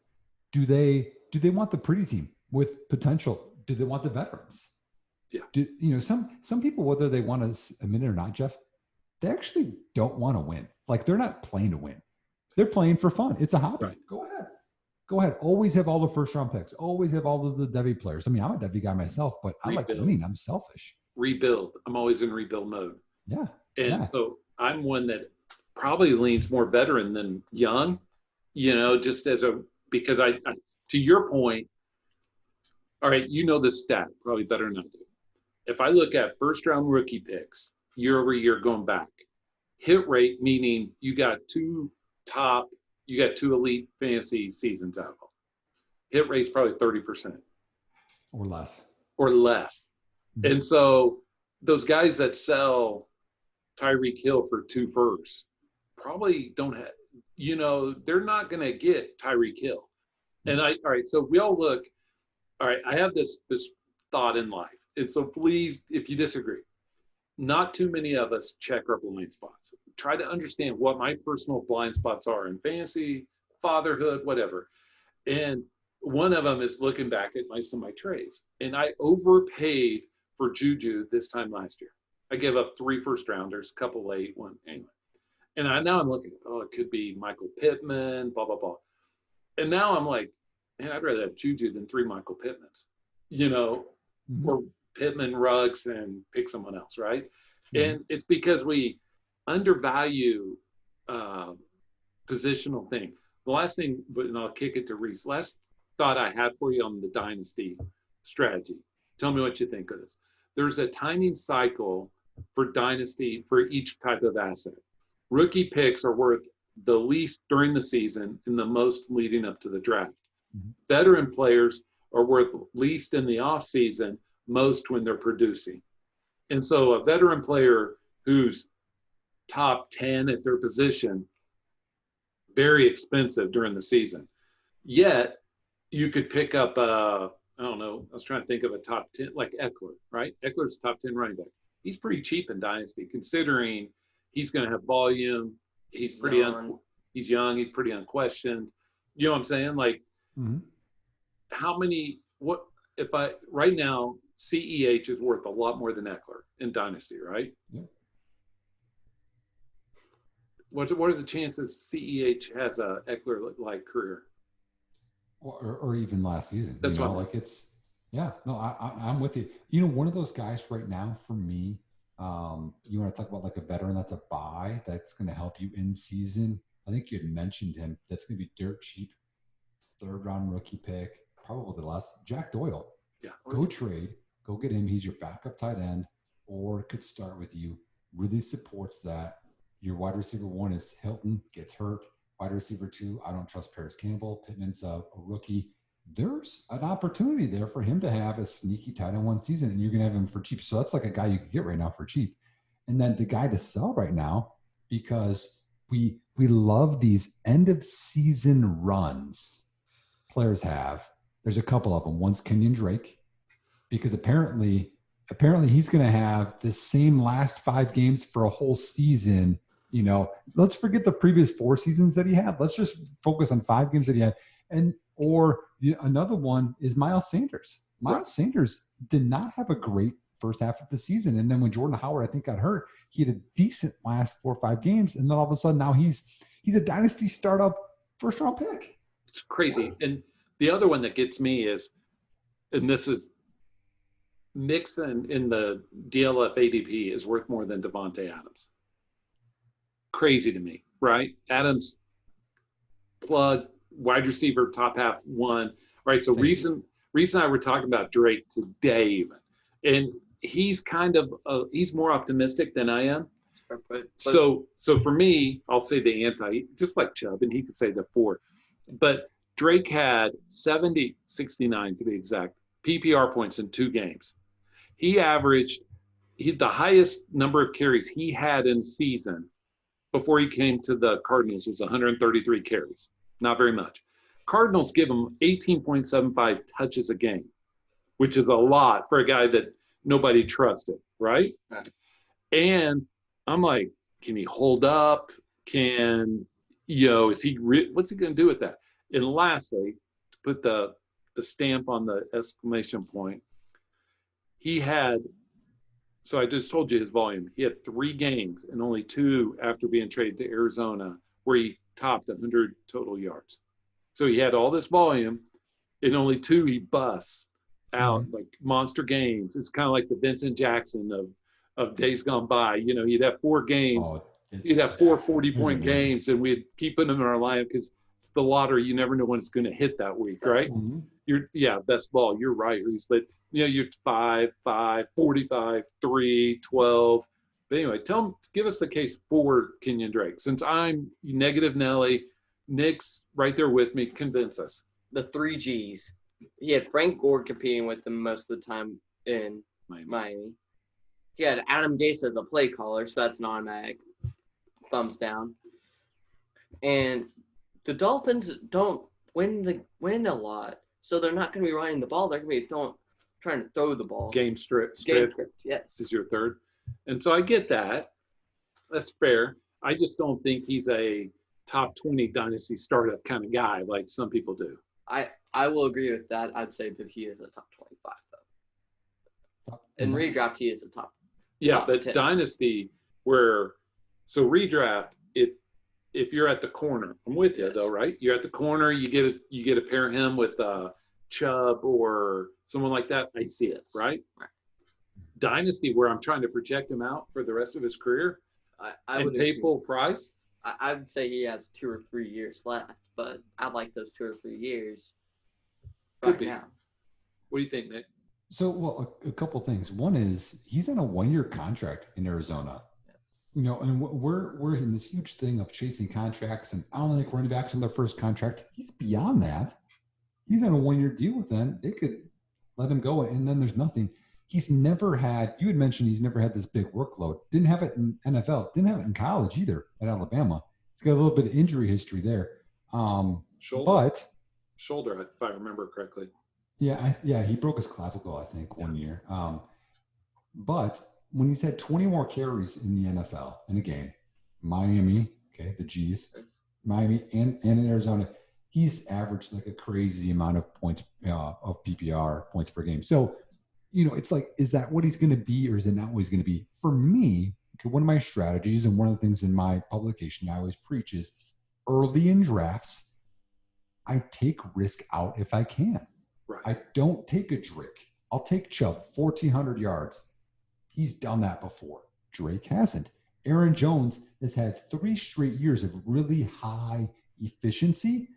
Do they want the pretty team with potential? Do they want the veterans? Yeah. Some people, whether they want to admit it or not, Jeff, they actually don't want to win. Like they're not playing to win. They're playing for fun. It's a hobby. Right. Go ahead. Always have all the first round picks. Always have all of the Devy players. I mean, I'm a Devy guy myself, but I like winning. I'm selfish. Rebuild. I'm always in rebuild mode. Yeah. And so I'm one that probably leans more veteran than young, just because I to your point, all right, this stat probably better than I do. If I look at first round rookie picks year over year going back, hit rate, meaning you got two elite fantasy seasons out of them. Hit rate's probably 30%. Or less. Mm-hmm. And so those guys that sell Tyreek Hill for 2 firsts probably don't have, they're not going to get Tyreek Hill. And all right, so we all look, all right, I have this thought in life. And so please, if you disagree, not too many of us check our blind spots. Try to understand what my personal blind spots are in fantasy, fatherhood, whatever. And one of them is looking back at some of my trades. And I overpaid for Juju this time last year. I gave up 3 first rounders, a couple late, one anyway. And now I'm looking, it could be Michael Pittman, blah, blah, blah. And now I'm like, man, I'd rather have Juju than 3 Michael Pittmans, mm-hmm. or Pittman, Ruggs, and pick someone else, right? Mm-hmm. And it's because we undervalue positional thing. The last thing, and I'll kick it to Reese, last thought I had for you on the dynasty strategy. Tell me what you think of this. There's a timing cycle for dynasty for each type of asset. Rookie picks are worth the least during the season and the most leading up to the draft. Mhm. Veteran players are worth least in the off season, most when they're producing. And so a veteran player who's top 10 at their position, very expensive during the season. Yet you could pick up, I don't know, I was trying to think of a top 10, like Eckler, right? Eckler's top 10 running back. He's pretty cheap in Dynasty, considering he's going to have volume. He's pretty, he's young, he's pretty unquestioned. You know what I'm saying? Like, how many, what, if I, right now, CEH is worth a lot more than Eckler in Dynasty, right? Yeah. What are the chances CEH has a Eckler-like career? Or even last season. That's you know, what like it's, yeah, no, I'm with you. You know, one of those guys right now for me, you want to talk about like a veteran that's a buy that's going to help you in season. I think you had mentioned him. That's going to be dirt cheap, 3rd round rookie pick, probably the last. Jack Doyle. Yeah. Go trade. Go get him. He's your backup tight end, or could start with you. Really supports that. Your wide receiver 1 is Hilton, gets hurt. Wide receiver 2, I don't trust Paris Campbell. Pittman's a rookie. There's an opportunity there for him to have a sneaky tight end 1 season, and you're going to have him for cheap. So that's like a guy you can get right now for cheap. And then the guy to sell right now, because we love these end of season runs players have. There's a couple of them. One's Kenyon Drake, because apparently he's going to have the same last 5 games for a whole season. You know, let's forget the previous 4 seasons that he had. Let's just focus on 5 games that he had. And another one is Miles Sanders. Miles Sanders did not have a great first half of the season. And then when Jordan Howard, I think, got hurt, he had a decent last 4 or 5 games. And then all of a sudden now he's a dynasty startup first round pick. It's crazy. And the other one that gets me is, and this is Mixon in the DLF ADP is worth more than Devontae Adams. Crazy to me, right? Adams plug, wide receiver, top half 1. Right. So reason I were talking about Drake today even. And he's kind of he's more optimistic than I am. So for me, I'll say the anti, just like Chubb, and he could say the 4. But Drake had 69 to be exact, PPR points in 2 games. He averaged the highest number of carries he had in season before he came to the Cardinals was 133 carries. Not very much. Cardinals give him 18.75 touches a game, which is a lot for a guy that nobody trusted, right? And I'm like, can he hold up? Is he what's he going to do with that? And lastly, to put the stamp on the exclamation point, he had, so I just told you his volume. He had 3 games and only 2 after being traded to Arizona where he topped 100 total yards. So he had all this volume, and only 2 he busts out, like monster games. It's kind of like the Vincent Jackson of days gone by. You know, he'd have 4 games. He'd have 4 40-point games, and we'd keep putting them in our lineup because it's the lottery. You never know when it's going to hit that week, right? Best ball. You're right, Reese. But, you're 5, 45, 3, 12. But anyway, give us the case for Kenyon Drake. Since I'm negative Nelly, Nick's right there with me. Convince us. The 3 Gs. He had Frank Gore competing with him most of the time in Miami. He had Adam Gase as a play caller, so that's an automatic thumbs down. And the Dolphins don't win a lot, so they're not going to be running the ball. They're going to be trying to throw the ball. Game script. Yes. This is your 3rd. And so I get that. That's fair. I just don't think he's a top 20 dynasty startup kind of guy like some people do. I will agree with that. I'd say that he is a top 25, though. In redraft, he is a top. Yeah, top but 10. dynasty, redraft, if you're at the corner, I'm with you though, right? You're at the corner, you get to pair him with Chubb or someone like that. I see it, right? Dynasty, where I'm trying to project him out for the rest of his career, I would pay full price. I would say he has 2 or 3 years left, but I like those 2 or 3 years now. What do you think, Nick? So, a couple things. One is he's on a 1-year contract in Arizona. And we're in this huge thing of chasing contracts, and I don't think running backs on their first contract. He's beyond that. He's on a 1-year deal with them. They could let him go, and then there's nothing. He's never had. You had mentioned he's never had this big workload. Didn't have it in NFL. Didn't have it in college either at Alabama. He's got a little bit of injury history there. Shoulder, if I remember correctly. Yeah, he broke his clavicle, I think, 1 year. But when he's had 20 more carries in the NFL in a game, Miami, okay, the G's, Miami and in Arizona, he's averaged like a crazy amount of points of PPR, points per game. So, it's like, is that what he's going to be, or is it not what he's going to be? For me, one of my strategies and one of the things in my publication I always preach is early in drafts, I take risk out if I can. Right. I don't take a Drake. I'll take Chubb, 1,400 yards. He's done that before. Drake hasn't. Aaron Jones has had 3 straight years of really high efficiency.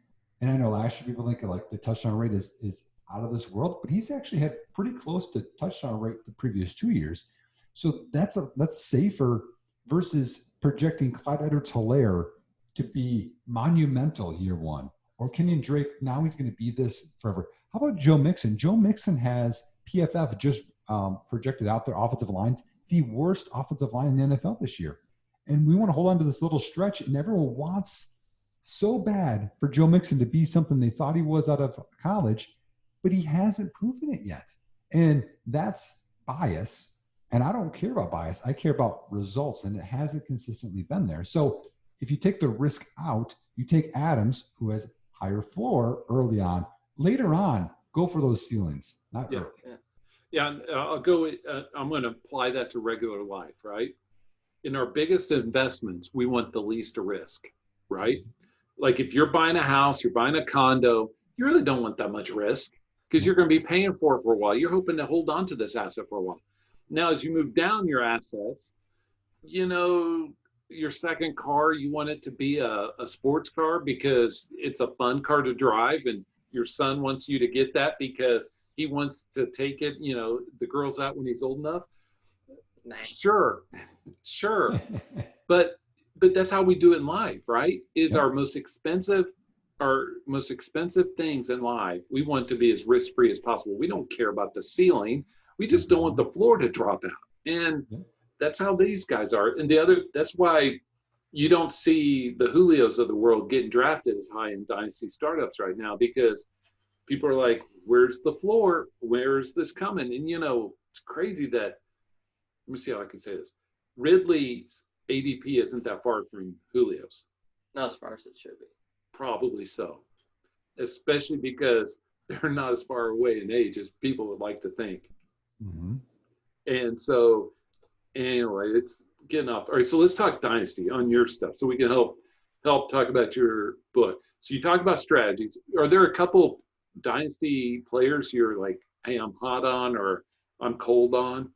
And I know last year people think like the touchdown rate is out of this world, but he's actually had pretty close to touchdown rate the previous 2 years. So that's safer versus projecting Clyde Edwards-Helaire to be monumental year one. Or Kenyon Drake, now he's going to be this forever. How about Joe Mixon? Joe Mixon has PFF just projected out their offensive lines, the worst offensive line in the NFL this year. And we want to hold on to this little stretch, and everyone wants so bad for Joe Mixon to be something they thought he was out of college, but he hasn't proven it yet. And that's bias. And I don't care about bias. I care about results, and it hasn't consistently been there. So if you take the risk out, you take Adams, who has higher floor early on. Later on, go for those ceilings, not early. Yeah, I'll go. I'm going to apply that to regular life, right? In our biggest investments, we want the least risk, right? Like if you're buying a house, you're buying a condo, you really don't want that much risk because you're going to be paying for it for a while. You're hoping to hold on to this asset for a while. Now, as you move down your assets, your second car, you want it to be a sports car because it's a fun car to drive, and your son wants you to get that because he wants to take it, the girls out when he's old enough. Nice. Sure. But that's how we do it in life, right? Is our most expensive things in life, we want to be as risk-free as possible. We don't care about the ceiling. We just don't want the floor to drop out. And that's how these guys are. And that's why you don't see the Julios of the world getting drafted as high in dynasty startups right now, because people are like, where's the floor? Where's this coming? And it's crazy that, let me see how I can say this. Ridley's ADP isn't that far from Julio's. Not as far as it should be. Probably so. Especially because they're not as far away in age as people would like to think. Mm-hmm. And so, anyway, it's getting off. All right, so let's talk dynasty on your stuff so we can help talk about your book. So you talk about strategies. Are there a couple dynasty players you're like, hey, I'm hot on or I'm cold on?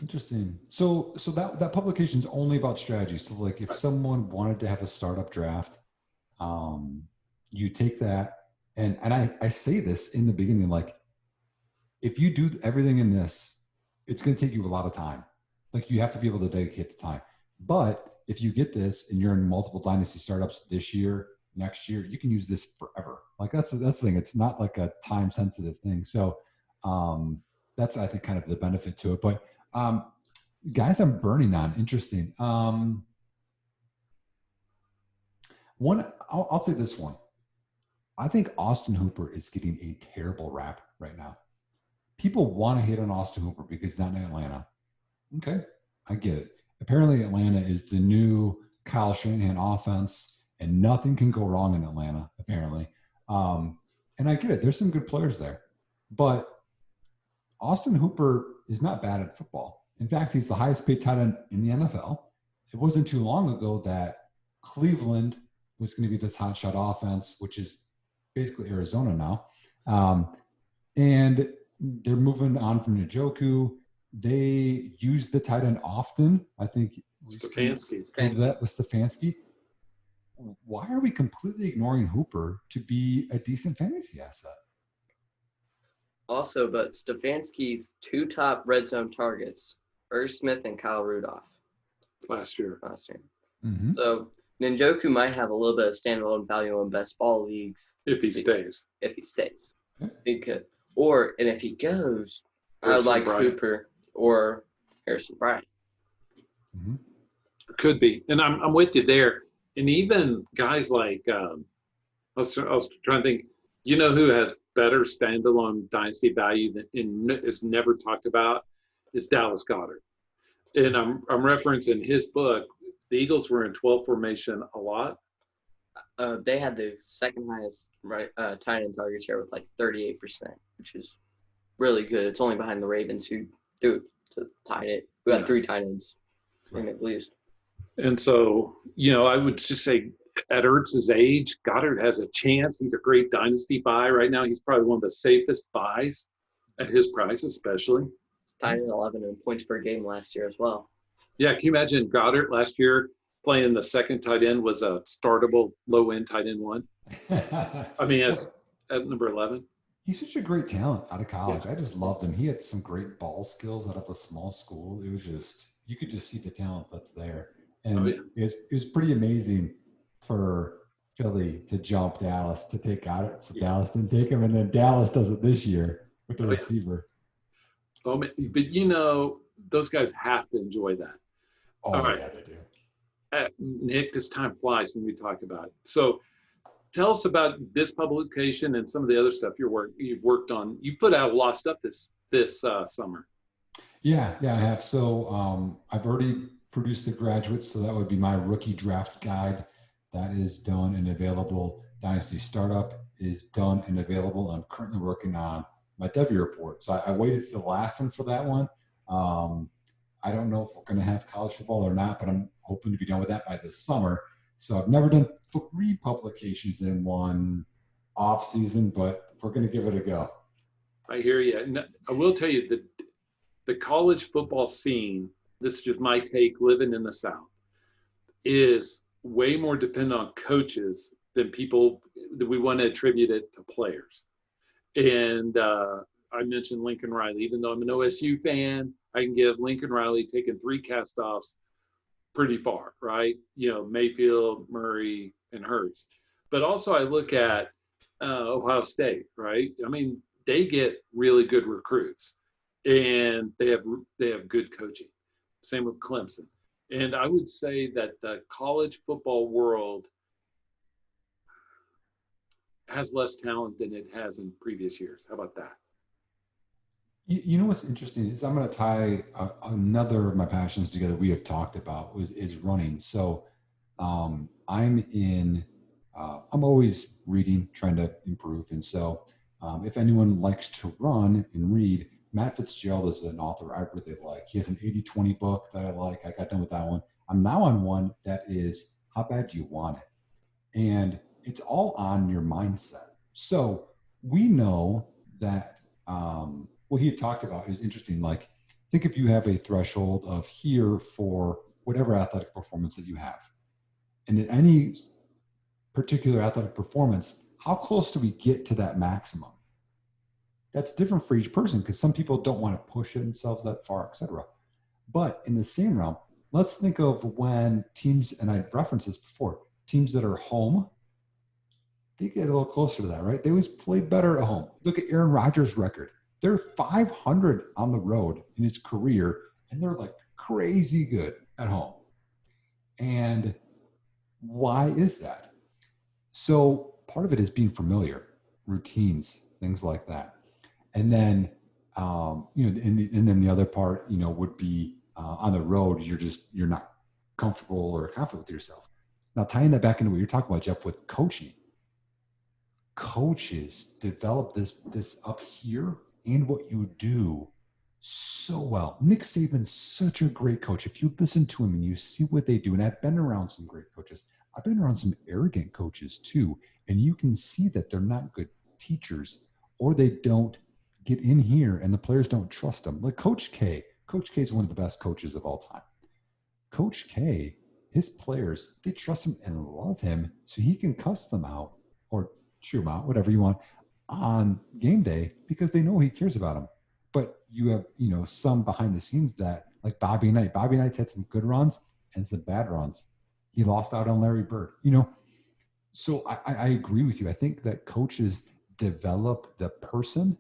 Interesting. So that publication is only about strategy. So like if someone wanted to have a startup draft, you take that and I say this in the beginning, like if you do everything in this, it's going to take you a lot of time. Like you have to be able to dedicate the time. But if you get this and you're in multiple dynasty startups this year, next year, you can use this forever. Like that's the thing. It's not like a time sensitive thing. So that's, I think, kind of the benefit to it. But guys I'm burning on, interesting. I'll say this one. I think Austin Hooper is getting a terrible rap right now. People want to hate on Austin Hooper because he's not in Atlanta. Okay, I get it. Apparently Atlanta is the new Kyle Shanahan offense and nothing can go wrong in Atlanta, apparently. And I get it. There's some good players there. But Austin Hooper is not bad at football. In fact, he's the highest paid tight end in the NFL. It wasn't too long ago that Cleveland was going to be this hotshot offense, which is basically Arizona now. And they're moving on from Njoku. They use the tight end often. I think Stefanski. That was Stefanski. Why are we completely ignoring Hooper to be a decent fantasy asset? Also, but Stefanski's 2 top red zone targets Irv Smith and Kyle Rudolph last year. last year. Mm-hmm. So Ninjoku might have a little bit of standalone value in best ball leagues If he stays. if he stays. Yeah. And if he goes, I would Harrison like Bryant. Cooper or Harrison Bryant. Mm-hmm. Could be. And I'm with you there. And even guys like, I was trying to think, you know who has better standalone dynasty value is never talked about is Dallas Goedert. And I'm referencing his book. The Eagles were in 12 formation a lot. They had the second highest tight end target share with like 38%, which is really good. It's only behind the Ravens who threw to tight end. We got 3 tight ends, at least. And so, you know, I would just say at Ertz's age, Goddard has a chance. He's a great dynasty buy right now. He's probably one of the safest buys at his price, especially. Tight end 11 in points per game last year as well. Yeah, can you imagine Goddard last year playing the second tight end was a startable low-end tight end one? I mean, as at number 11. He's such a great talent out of college. Yeah. I just loved him. He had some great ball skills out of a small school. It was just, you could just see the talent that's there. And it was pretty amazing for Philly to jump Dallas to take Goddard. So Dallas didn't take him, and then Dallas does it this year with the receiver. Oh, but you know, those guys have to enjoy that. Oh, all right. Yeah, they do. Nick, this time flies when we talk about it. So tell us about this publication and some of the other stuff you've worked on. You put out a lot of stuff this summer. Yeah, I have. So I've already produced the graduates, so that would be my rookie draft guide. That is done and available. Dynasty Startup is done and available. I'm currently working on my Devy report. So I waited to the last one for that one. I don't know if we're going to have college football or not, but I'm hoping to be done with that by this summer. So I've never done 3 publications in one off season, but we're going to give it a go. I hear you. And I will tell you that the college football scene, this is just my take living in the South, is way more dependent on coaches than people that we want to attribute it to players. And I mentioned Lincoln Riley. Even though I'm an OSU fan, I can give Lincoln Riley taking 3 castoffs pretty far, right? You know, Mayfield, Murray, and Hurts. But also I look at Ohio State, right? I mean, they get really good recruits, and they have good coaching. Same with Clemson. And I would say that the college football world has less talent than it has in previous years. How about that? You know what's interesting is I'm going to tie another of my passions together we have talked about is running. So I'm always reading, trying to improve. And so if anyone likes to run and read, Matt Fitzgerald is an author I really like. He has an 80-20 book that I like. I got done with that one. I'm now on one that is How Bad Do You Want It? And it's all on your mindset. So we know that what he had talked about is interesting. Like, think if you have a threshold of here for whatever athletic performance that you have. And in any particular athletic performance, how close do we get to that maximum? That's different for each person because some people don't want to push themselves that far, et cetera. But in the same realm, let's think of when teams, and I've referenced this before, teams that are home, they get a little closer to that, right? They always play better at home. Look at Aaron Rodgers' record. They're 500 on the road in his career, and they're like crazy good at home. And why is that? So part of it is being familiar, routines, things like that. And then, and then the other part, would be on the road, you're not comfortable or confident with yourself. Now, tying that back into what you're talking about, Jeff, with coaching. Coaches develop this up here and what you do so well. Nick Saban's such a great coach. If you listen to him and you see what they do, and I've been around some great coaches, I've been around some arrogant coaches too, and you can see that they're not good teachers, or they don't get in here and the players don't trust them. Like Coach K. Coach K is one of the best coaches of all time. Coach K, his players, they trust him and love him, so he can cuss them out or chew them out, whatever you want, on game day because they know he cares about them. But you have, some behind the scenes that like Bobby Knight. Bobby Knight's had some good runs and some bad runs. He lost out on Larry Bird. So I agree with you. I think that coaches develop the person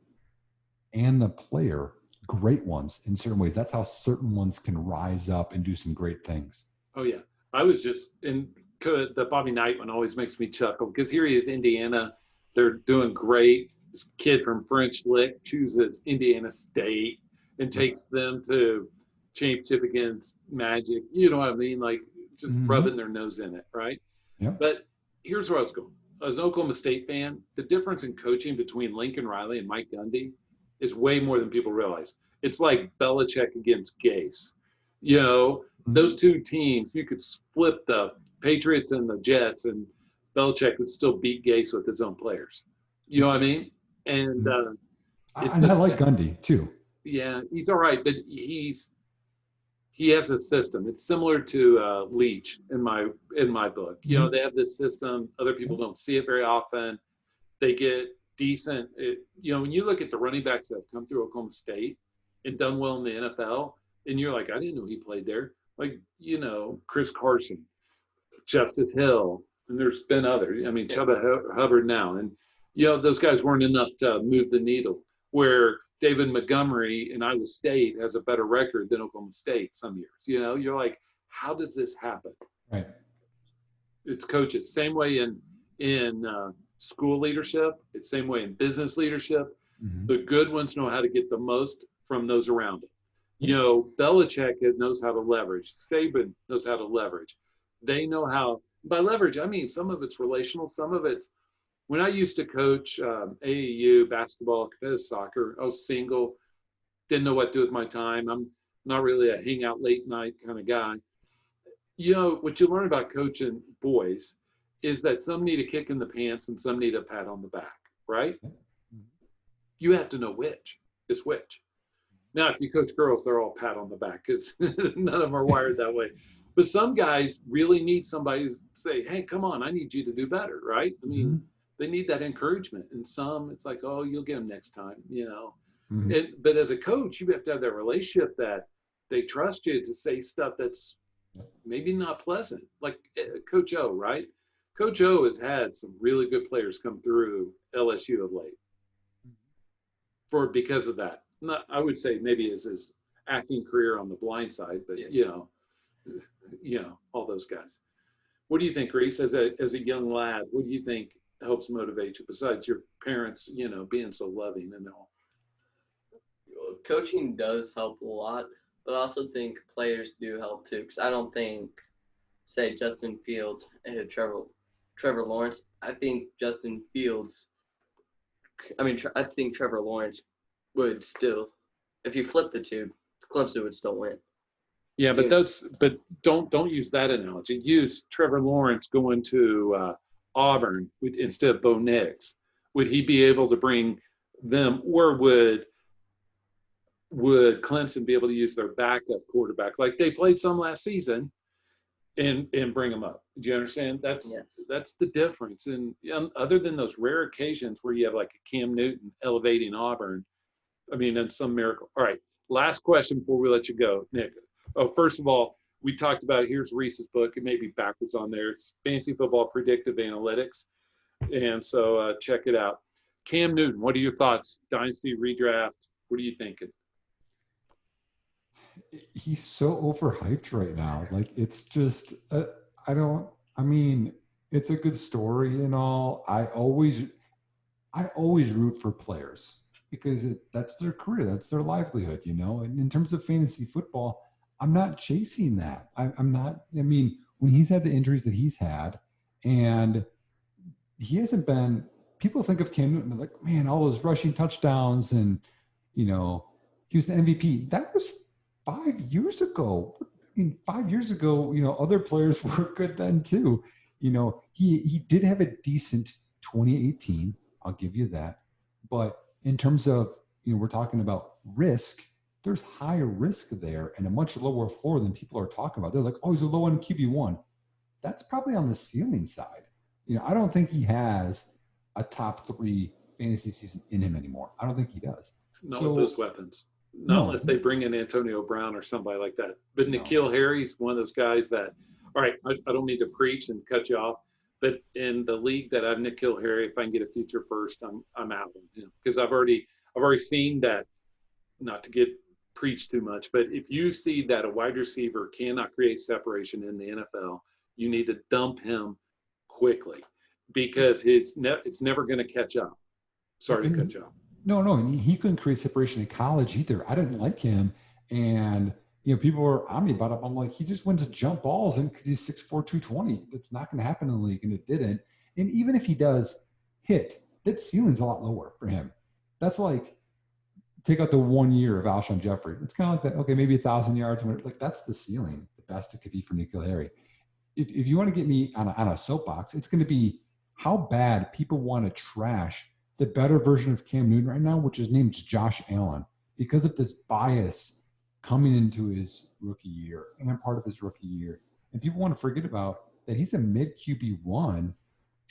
and the player, great ones in certain ways. That's how certain ones can rise up and do some great things. Oh yeah, I was just in the Bobby Knight one always makes me chuckle because here he is, Indiana. They're doing great. This kid from French Lick chooses Indiana State and takes them to championship against Magic. You know what I mean? Like just rubbing their nose in it, right? Yeah. But here's where I was going. As an Oklahoma State fan, the difference in coaching between Lincoln Riley and Mike Gundy is way more than people realize. It's like Belichick against Gase. Those two teams, you could split the Patriots and the Jets, and Belichick would still beat Gase with his own players. You know what I mean? And I like Gundy too. Yeah, he's all right, but he has a system. It's similar to Leach in my book. They have this system. Other people don't see it very often. They get decent. When you look at the running backs that have come through Oklahoma State and done well in the NFL, and you're like, I didn't know he played there. Like, Chris Carson, Justice Hill, and there's been others. I mean, Chuba Hubbard now. And, those guys weren't enough to move the needle. Where David Montgomery in Iowa State has a better record than Oklahoma State some years. You're like, how does this happen? Right. It's coaches. Same way in school leadership. It's same way in business leadership. The good ones know how to get the most from those around it. Belichick knows how to leverage. Saban knows how to leverage. They know how. By leverage, I mean some of it's relational. Some of it's, when I used to coach AAU basketball, competitive soccer, I was single, didn't know what to do with my time. I'm not really a hang out late night kind of guy. What you learn about coaching boys is that some need a kick in the pants and some need a pat on the back, right? You have to know which is which. Now, if you coach girls, they're all pat on the back because none of them are wired that way. But some guys really need somebody to say, hey, come on, I need you to do better, right? I mean, they need that encouragement. And some, it's like, oh, you'll get them next time, But as a coach, you have to have that relationship that they trust you to say stuff that's maybe not pleasant. Like Coach O, right? Coach O has had some really good players come through LSU of late because of that. I would say maybe his acting career on The Blind Side, but all those guys. What do you think, Reese, as a young lad? What do you think helps motivate you besides your parents, being so loving and all? Coaching does help a lot, but I also think players do help too. Because I don't think, say, Justin Fields and Trevor Lawrence. I think Justin Fields. I think Trevor Lawrence would still, if you flip the two, Clemson would still win. Yeah, but don't use that analogy. Use Trevor Lawrence going to Auburn instead of Bo Nix. Would he be able to bring them, or would Clemson be able to use their backup quarterback like they played some last season and bring them up? Do you understand? That's the difference. And other than those rare occasions where you have like a Cam Newton elevating Auburn, and some miracle. All right, last question before we let you go, Nick. Oh, first of all, we talked about, here's Reese's book. It may be backwards on there. It's Fantasy Football Predictive Analytics. And so check it out. Cam Newton, what are your thoughts? Dynasty redraft, what are you thinking? He's so overhyped right now. Like, it's just, it's a good story and all. I always root for players because that's their career. That's their livelihood, And in terms of fantasy football, I'm not chasing that. I'm not. When he's had the injuries that he's had, and he hasn't been. People think of Cam Newton like, man, all those rushing touchdowns, and he was the MVP. That was 5 years ago. 5 years ago, other players were good then too. He did have a decent 2018. I'll give you that. But in terms of, we're talking about risk. There's higher risk there and a much lower floor than people are talking about. They're like, oh, he's a low-end QB1. That's probably on the ceiling side. I don't think he has a top 3 fantasy season in him anymore. I don't think he does. Not with those weapons. not No, unless they bring in Antonio Brown or somebody like that. But no. N'Keal Harry's one of those guys that, all right, I don't mean to preach and cut you off, but in the league that I have N'Keal Harry, if I can get a future first, I'm out on him because I've already seen that. Not to get preached too much, but if you see that a wide receiver cannot create separation in the NFL, you need to dump him quickly because it's never going to catch up. Sorry to cut you off. No, and he couldn't create separation in college either. I didn't like him, and people were on me about him. I'm like, he just wins jump balls, and because he's 6'4", 220, that's not going to happen in the league, and it didn't. And even if he does hit, that ceiling's a lot lower for him. That's like take out the 1 year of Alshon Jeffrey. It's kind of like that. Okay, maybe 1,000 yards. Like that's the ceiling, the best it could be for N'Keal Harry. If you want to get me on a soapbox, it's going to be how bad people want to trash the better version of Cam Newton right now, which is named Josh Allen, because of this bias coming into his rookie year and part of his rookie year. And people want to forget about that he's a mid QB1,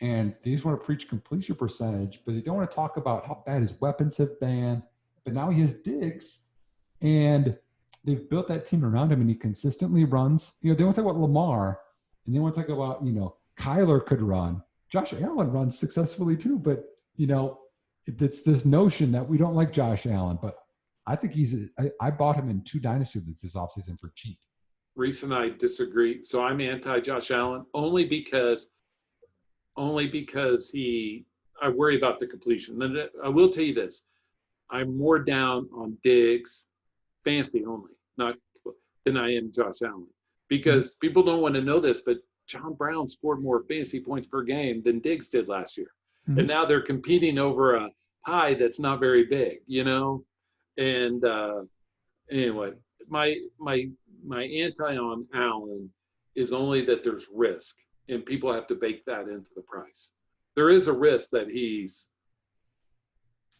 and they just want to preach completion percentage, but they don't want to talk about how bad his weapons have been. But now he has Diggs, and they've built that team around him, and he consistently runs. They want to talk about Lamar, and they want to talk about, Kyler could run. Josh Allen runs successfully too, but, it's this notion that we don't like Josh Allen. But I think I bought him in 2 dynasty leagues this offseason for cheap. Reese and I disagree. So I'm anti Josh Allen only because I worry about the completion. And I will tell you this. I'm more down on Diggs, fantasy only, not than I am Josh Allen. Because people don't want to know this, but John Brown scored more fantasy points per game than Diggs did last year. Mm-hmm. And now they're competing over a pie that's not very big, And anyway, my anti on Allen is only that there's risk, and people have to bake that into the price. There is a risk that he's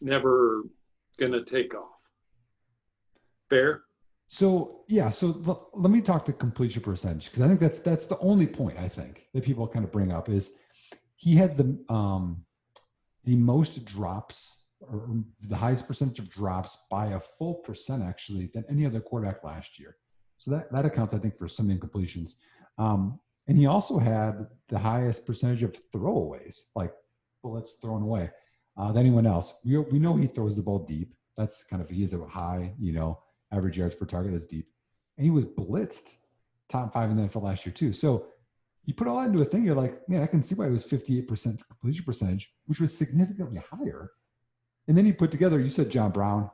never going to take off. Fair? So let me talk to completion percentage, because I think that's the only point I think that people kind of bring up is he had the most drops, or the highest percentage of drops by a full percent actually than any other quarterback last year. So that accounts, I think, for some incompletions. And he also had the highest percentage of throwaways, like bullets thrown away, than anyone else. We know he throws the ball deep. That's kind of, he has a high, average yards per target that's deep. And he was blitzed top 5 in the NFL last year too. So you put all that into a thing, you're like, man, I can see why it was 58% completion percentage, which was significantly higher. And then you put together, you said John Brown,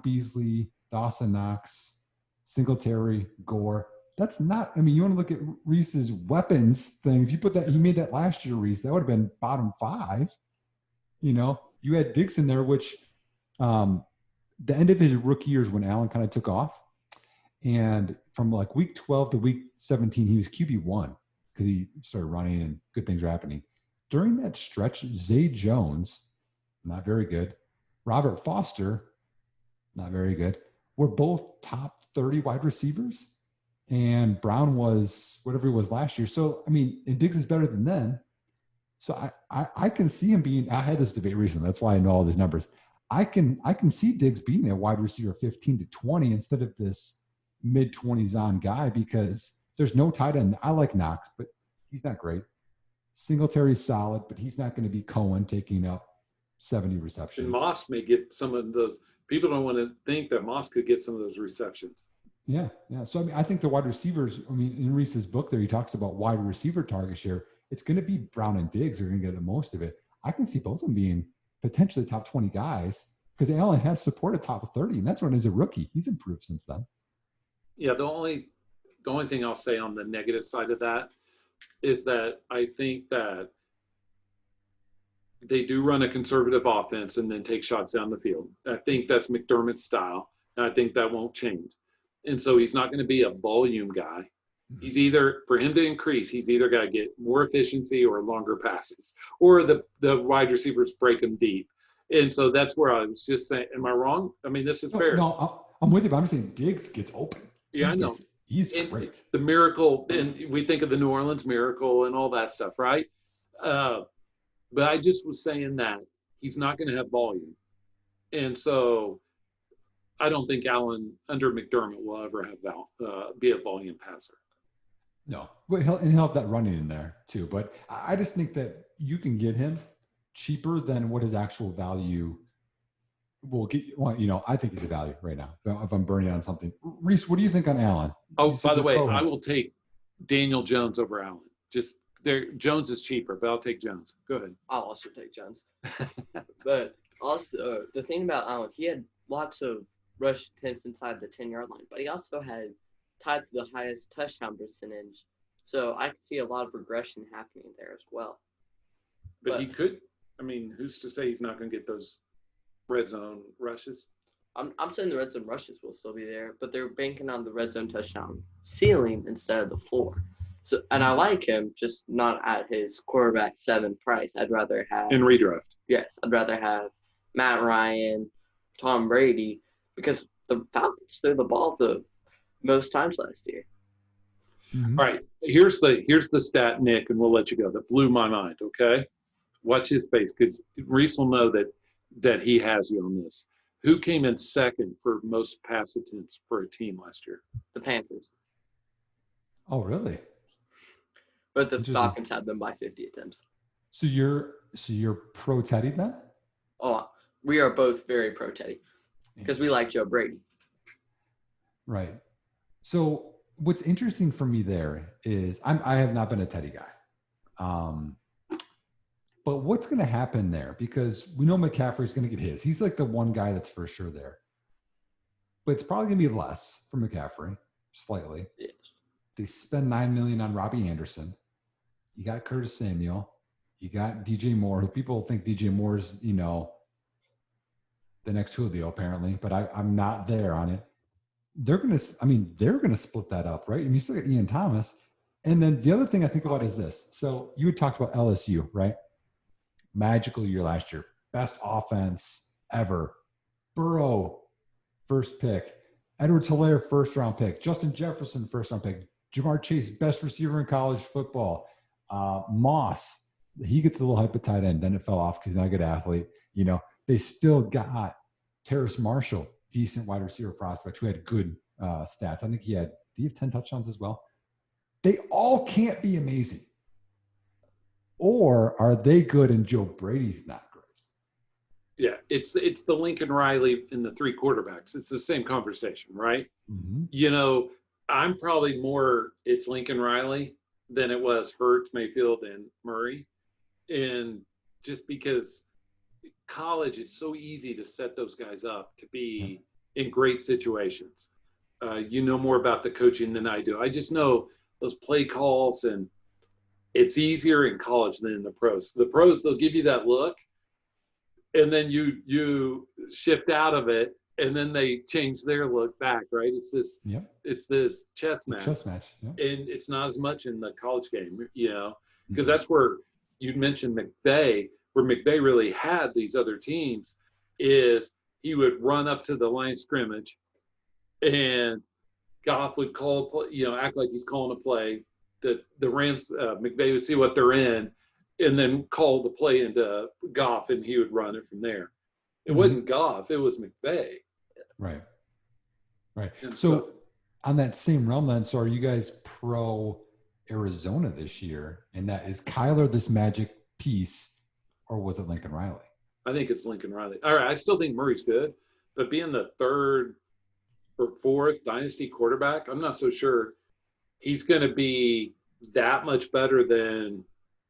Beasley, Dawson Knox, Singletary, Gore. That's not, you want to look at Reese's weapons thing. If you put that, he made that last year, Reese, that would have been bottom 5. You had Diggs in there, which the end of his rookie years when Allen kind of took off. And from like week 12 to week 17, he was QB1 because he started running and good things were happening. During that stretch, Zay Jones, not very good. Robert Foster, not very good. Were both top 30 wide receivers. And Brown was whatever he was last year. So, and Diggs is better than then. So I can see him being, I had this debate recently. That's why I know all these numbers. I can see Diggs being a wide receiver 15 to 20 instead of this mid-20s on guy, because there's no tight end. I like Knox, but he's not great. Singletary's solid, but he's not going to be Cohen taking up 70 receptions. And Moss may get some of those. People don't want to think that Moss could get some of those receptions. Yeah. So, I think the wide receivers, in Reese's book there, he talks about wide receiver target share. It's going to be Brown and Diggs are going to get the most of it. I can see both of them being potentially top 20 guys, because Allen has supported top 30, and that's when he's a rookie. He's improved since then. Yeah, the only thing I'll say on the negative side of that is that I think that they do run a conservative offense and then take shots down the field. I think that's McDermott's style, and I think that won't change. And so he's not going to be a volume guy. He's either, for him to increase, he's either got to get more efficiency or longer passes, or the wide receivers break him deep. And so that's where I was just saying, am I wrong? This is fair. No, I'm with you, but I'm saying Diggs gets open. Yeah, I know. He's great. The miracle, and we think of the New Orleans miracle and all that stuff, right? But I just was saying that he's not going to have volume. And so I don't think Allen under McDermott will ever have be a volume passer. No, but he'll have that running in there too. But I just think that you can get him cheaper than what his actual value will get. Well, I think he's a value right now. If I'm burning on something, Reese, what do you think on Allen? Oh, by the way, I will take Daniel Jones over Allen. Just there, Jones is cheaper, but I'll take Jones. Go ahead. I'll also take Jones. But also, the thing about Allen, he had lots of rush attempts inside the 10-yard line, but he also had tied to the highest touchdown percentage. So I could see a lot of regression happening there as well. But he could. I mean, who's to say he's not going to get those red zone rushes? I'm saying the red zone rushes will still be there, but they're banking on the red zone touchdown ceiling instead of the floor. So, and I like him, just not at his quarterback 7 price. I'd rather have in redraft. Yes, I'd rather have Matt Ryan, Tom Brady, because the Falcons threw the ball the most times last year. Mm-hmm. All right, here's the stat, Nick, and we'll let you go. That blew my mind. Okay, watch his face because Reese will know that he has you on this. Who came in second for most pass attempts for a team last year? The Panthers. Oh, really? But the Falcons had them by 50 attempts. So you're pro Teddy then? Oh, we are both very pro Teddy because we like Joe Brady. Right. So what's interesting for me there is I have not been a Teddy guy. But what's going to happen there? Because we know McCaffrey's going to get his. He's like the one guy that's for sure there. But it's probably going to be less for McCaffrey, slightly. Yes. They spend $9 million on Robbie Anderson. You got Curtis Samuel. You got DJ Moore, who people think DJ Moore is, the next Julio apparently, but I'm not there on it. They're going to split that up, right? And you still got Ian Thomas. And then the other thing I think about is this. So you had talked about LSU, right? Magical year last year. Best offense ever. Burrow, first pick. Edwards-Helaire, first-round pick. Justin Jefferson, first-round pick. Jamar Chase, best receiver in college football. Moss, he gets a little hype at tight end. Then it fell off because he's not a good athlete. They still got Terrace Marshall, decent wide receiver prospect who had good stats. I think do you have 10 touchdowns as well? They all can't be amazing. Or are they good and Joe Brady's not great? Yeah, it's the Lincoln Riley and the 3 quarterbacks. It's the same conversation, right? Mm-hmm. I'm probably more it's Lincoln Riley than it was Hurts, Mayfield, and Murray. And just because college, it's so easy to set those guys up to be in great situations. You know more about the coaching than I do. I just know those play calls, and it's easier in college than in the pros. The pros, they'll give you that look, and then you shift out of it, and then they change their look back, right? It's this chess match. Yeah. And it's not as much in the college game, because that's where you mentioned McVay, where McVay really had these other teams, is he would run up to the line of scrimmage, and Goff would act like he's calling a play. The Rams, McVay would see what they're in, and then call the play into Goff, and he would run it from there. It wasn't Goff, it was McVay. Right. And so on that same realm then, so are you guys pro Arizona this year? And that is Kyler this magic piece, or was it Lincoln Riley? I think it's Lincoln Riley. All right, I still think Murray's good, but being the 3rd or 4th dynasty quarterback, I'm not so sure he's going to be that much better than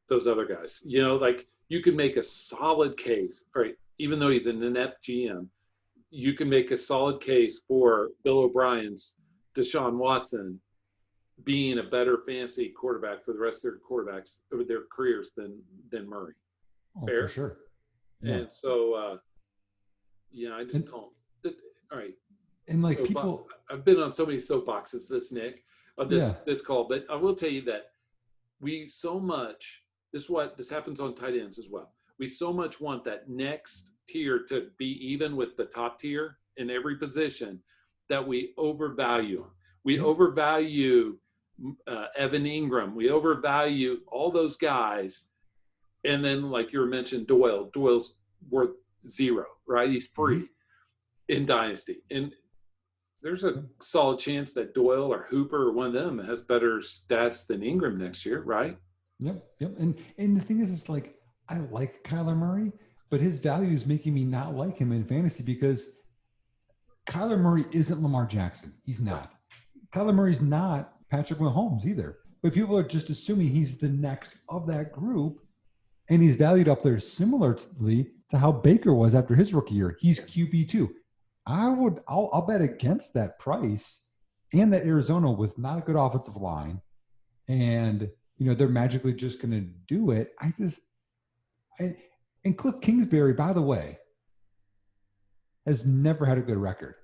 those other guys. You can make a solid case, right? Even though he's an inept GM, you can make a solid case for Bill O'Brien's Deshaun Watson being a better fantasy quarterback for the rest of their quarterbacks over their careers than Murray. Fair? For sure. Yeah. And so, I just don't. All right. And people, I've been on so many soapboxes Nick, on this call, but I will tell you that we so much, this happens on tight ends as well. We so much want that next tier to be even with the top tier in every position that we overvalue them. We overvalue Evan Ingram. We overvalue all those guys. And then, like you mentioned, Doyle's worth 0, right? He's free in Dynasty. And there's a solid chance that Doyle or Hooper or one of them has better stats than Ingram next year, right? Yep. And the thing is like, I like Kyler Murray, but his value is making me not like him in fantasy because Kyler Murray isn't Lamar Jackson. He's not. Kyler Murray's not Patrick Mahomes either. But people are just assuming he's the next of that group, and he's valued up there similarly to how Baker was after his rookie year. He's QB2. I'll bet against that price and that Arizona with not a good offensive line, and they're magically just going to do it. And Cliff Kingsbury, by the way, has never had a good record.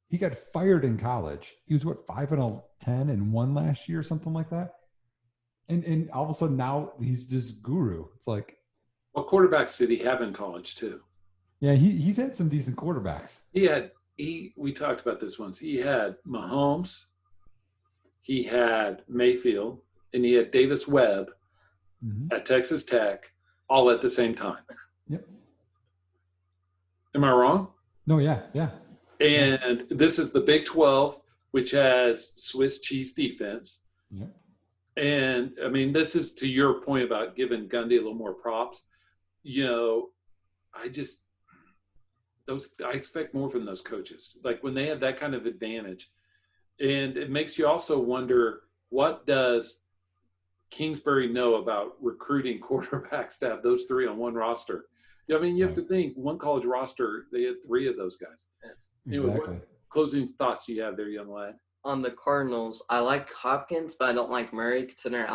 He got fired in college. He was 5-10 and 1 last year, something like that. And all of a sudden now he's this guru. It's like, well, quarterbacks did he have in college too? Yeah, he's had some decent quarterbacks. We talked about this once. He had Mahomes, he had Mayfield, and he had Davis Webb at Texas Tech all at the same time. Yep. Am I wrong? No, yeah. And this is the Big 12, which has Swiss cheese defense. Yep. And I mean, this is to your point about giving Gundy a little more props. I expect more from those coaches. Like when they have that kind of advantage, and it makes you also wonder, what does Kingsbury know about recruiting quarterbacks to have those three on one roster? I mean, you have to think one college roster, they had 3 of those guys. Yes. Anyway, what closing thoughts do you have there, young lad? On the Cardinals, I like Hopkins, but I don't like Murray, considering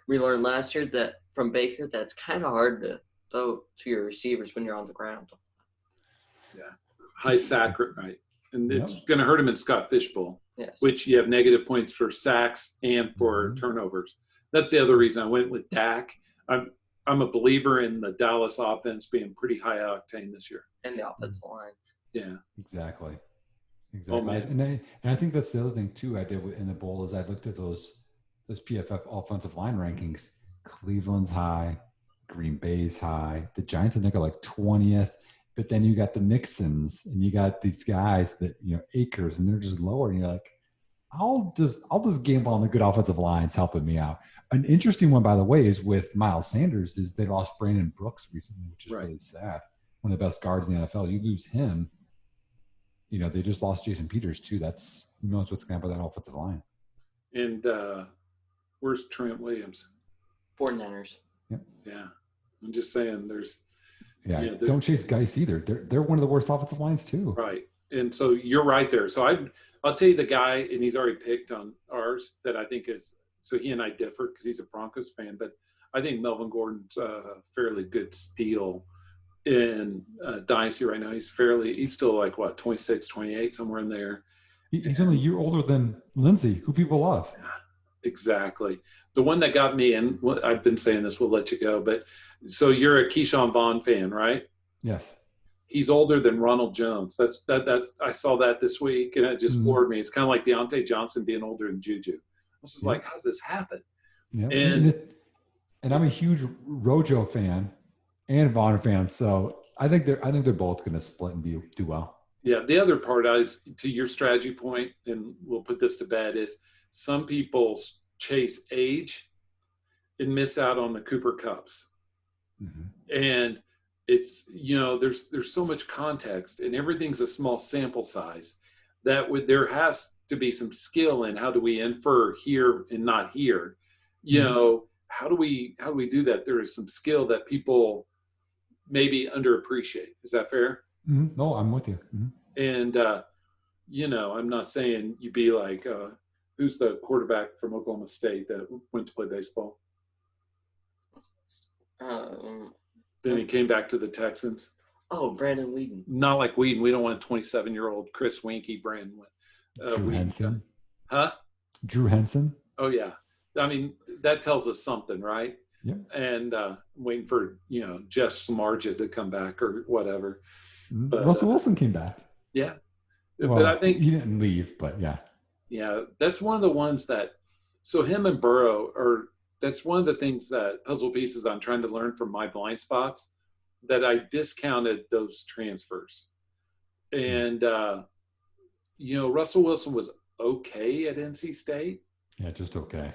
we learned last year that from Baker that's kind of hard to throw to your receivers when you're on the ground. Yeah, high sack rate, and it's going to hurt him in Scott Fishbowl, which you have negative points for sacks and for turnovers. That's the other reason I went with Dak. I'm a believer in the Dallas offense being pretty high octane this year, and the offensive line. Yeah, exactly. Oh, and I think that's the other thing too I did in the bowl is I looked at those PFF offensive line rankings. Cleveland's high, Green Bay's high, the Giants I think are like 20th, but then you got the Mixons and you got these guys that Akers, and they're just lower, and you're like, I'll just gamble on the good offensive lines helping me out. An interesting one, by the way, is with Miles Sanders is they lost Brandon Brooks recently, which is really sad. One of the best guards in the NFL. You lose him. They just lost Jason Peters too. That's who knows what's going to happen with that offensive line. And where's Trent Williams? 49ers. Yep. Yeah, I'm just saying there's. Don't chase Geis either. They're one of the worst offensive lines too. Right, and so you're right there. So I'll tell you the guy, and he's already picked on ours that I think is. So he and I differ because he's a Broncos fan, but I think Melvin Gordon's a fairly good steal in Dynasty right now. He's still like 26, 28, somewhere in there. He's only a year older than Lindsey, who people love. Exactly. The one that got me, and I've been saying this, we'll let you go, but so you're a Keyshawn Vaughn fan, right? Yes. He's older than Ronald Jones. That's I saw that this week, and it just floored me. It's kind of like Deontay Johnson being older than Juju. I was just like, how's this happen? Yeah. And I'm a huge Rojo fan and Vaughn fan, so I think they're both going to split and do well. Yeah. The other part is to your strategy point, and we'll put this to bed, is some people chase age and miss out on the Cooper Cups. And it's there's so much context, and everything's a small sample size that there has to be some skill in how do we infer here and not here. How do we do that? There is some skill that people maybe underappreciate. Is that fair? No, I'm with you. And I'm not saying you be like who's the quarterback from Oklahoma State that went to play baseball? Then he came back to the Texans. Oh, Brandon Whedon. Not like Whedon. We don't want a 27-year-old Chris Winky Brandon. Drew Henson. Huh? Drew Henson. Oh, yeah. I mean, that tells us something, right? Yep. And waiting for, Jeff Samardzija to come back or whatever. But, Russell Wilson came back. Yeah. Well, but I think he didn't leave, but yeah. Yeah, that's one of the ones that – so him and Burrow are – that's one of the things that puzzle pieces I'm trying to learn from my blind spots, that I discounted those transfers. And Russell Wilson was okay at NC State, Yeah, just okay.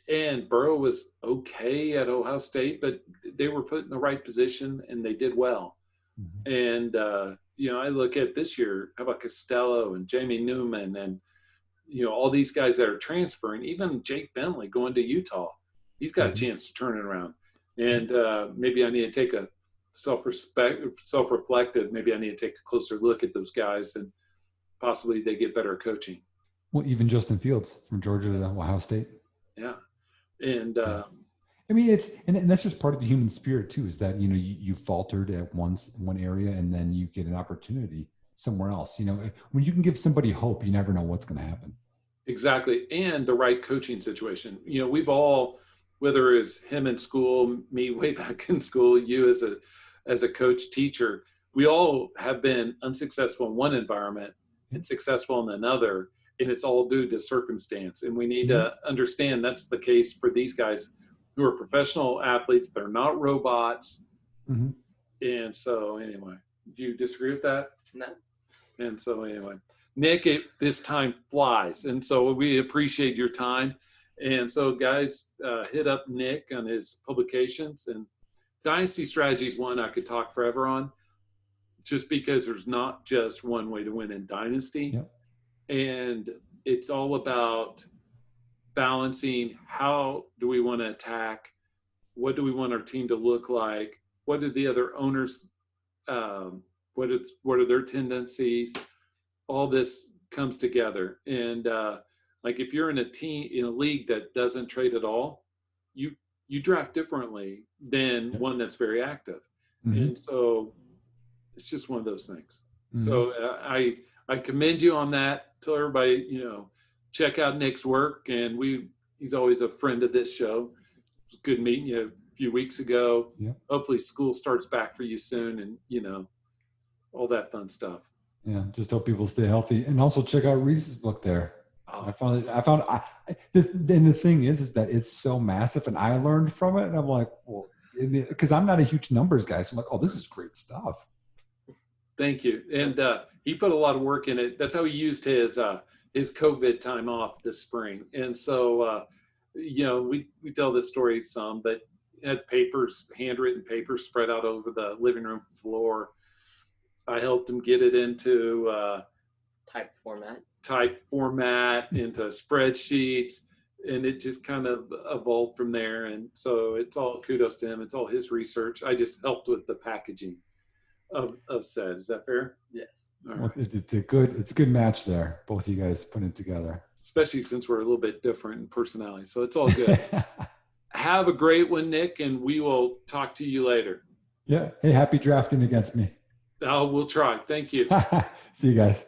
and Burrow was okay at Ohio State, but they were put in the right position and they did well. Mhm. And I look at this year. How about Costello and Jamie Newman and all these guys that are transferring? Even Jake Bentley going to Utah, he's got a Mhm. chance to turn it around. And maybe I need to take a self-reflective. Maybe I need to take a closer look at those guys, and possibly they get better coaching. Well, even Justin Fields from Georgia to Ohio State. Yeah, and Yeah. I mean, and that's just part of the human spirit too, is that, you faltered at one area and then you get an opportunity somewhere else. When you can give somebody hope, you never know what's going to happen. exactly, and the right coaching situation. We've all, whether it's him in school, me way back in school, you as a coach teacher, we all have been unsuccessful in one environment and successful in another, and it's all due to circumstance. And we need to understand that's the case for these guys who are professional athletes. They're not robots. Mm-hmm. And so anyway, do you disagree with that? No. And so anyway, Nick, this time flies. And so we appreciate your time. And so guys, hit up Nick on his publications. And Dynasty Strategy is one I could talk forever on, just because there's not just one way to win in Dynasty. Yep. And it's all about balancing how do we want to attack, what do we want our team to look like, what do the other owners, what are their tendencies. All this comes together. And like if you're in a league that doesn't trade at all, you draft differently than one that's very active. Mm-hmm. And so it's just one of those things. Mm-hmm. So I commend you on that. Tell everybody, check out Nick's work. And he's always a friend of this show. It was good meeting you a few weeks ago. Yep. Hopefully school starts back for you soon, and all that fun stuff. Yeah, just hope people stay healthy, and also check out Reese's book there. Oh. And the thing is that it's so massive, and I learned from it, and I'm like, well, because I'm not a huge numbers guy, so I'm like, oh, this is great stuff. Thank you. And he put a lot of work in it. That's how he used his COVID time off this spring. And so, we tell this story some, but had handwritten papers spread out over the living room floor. I helped him get it into type format into spreadsheets, and it just kind of evolved from there. And so it's all kudos to him. It's all his research. I just helped with the packaging of said. Is that fair? Yes. All well, right. it's a good match there. Both of you guys put it together. Especially since we're a little bit different in personality. So it's all good. Have a great one, Nick, and we will talk to you later. Yeah. Hey, happy drafting against me. We'll try. Thank you. See you guys.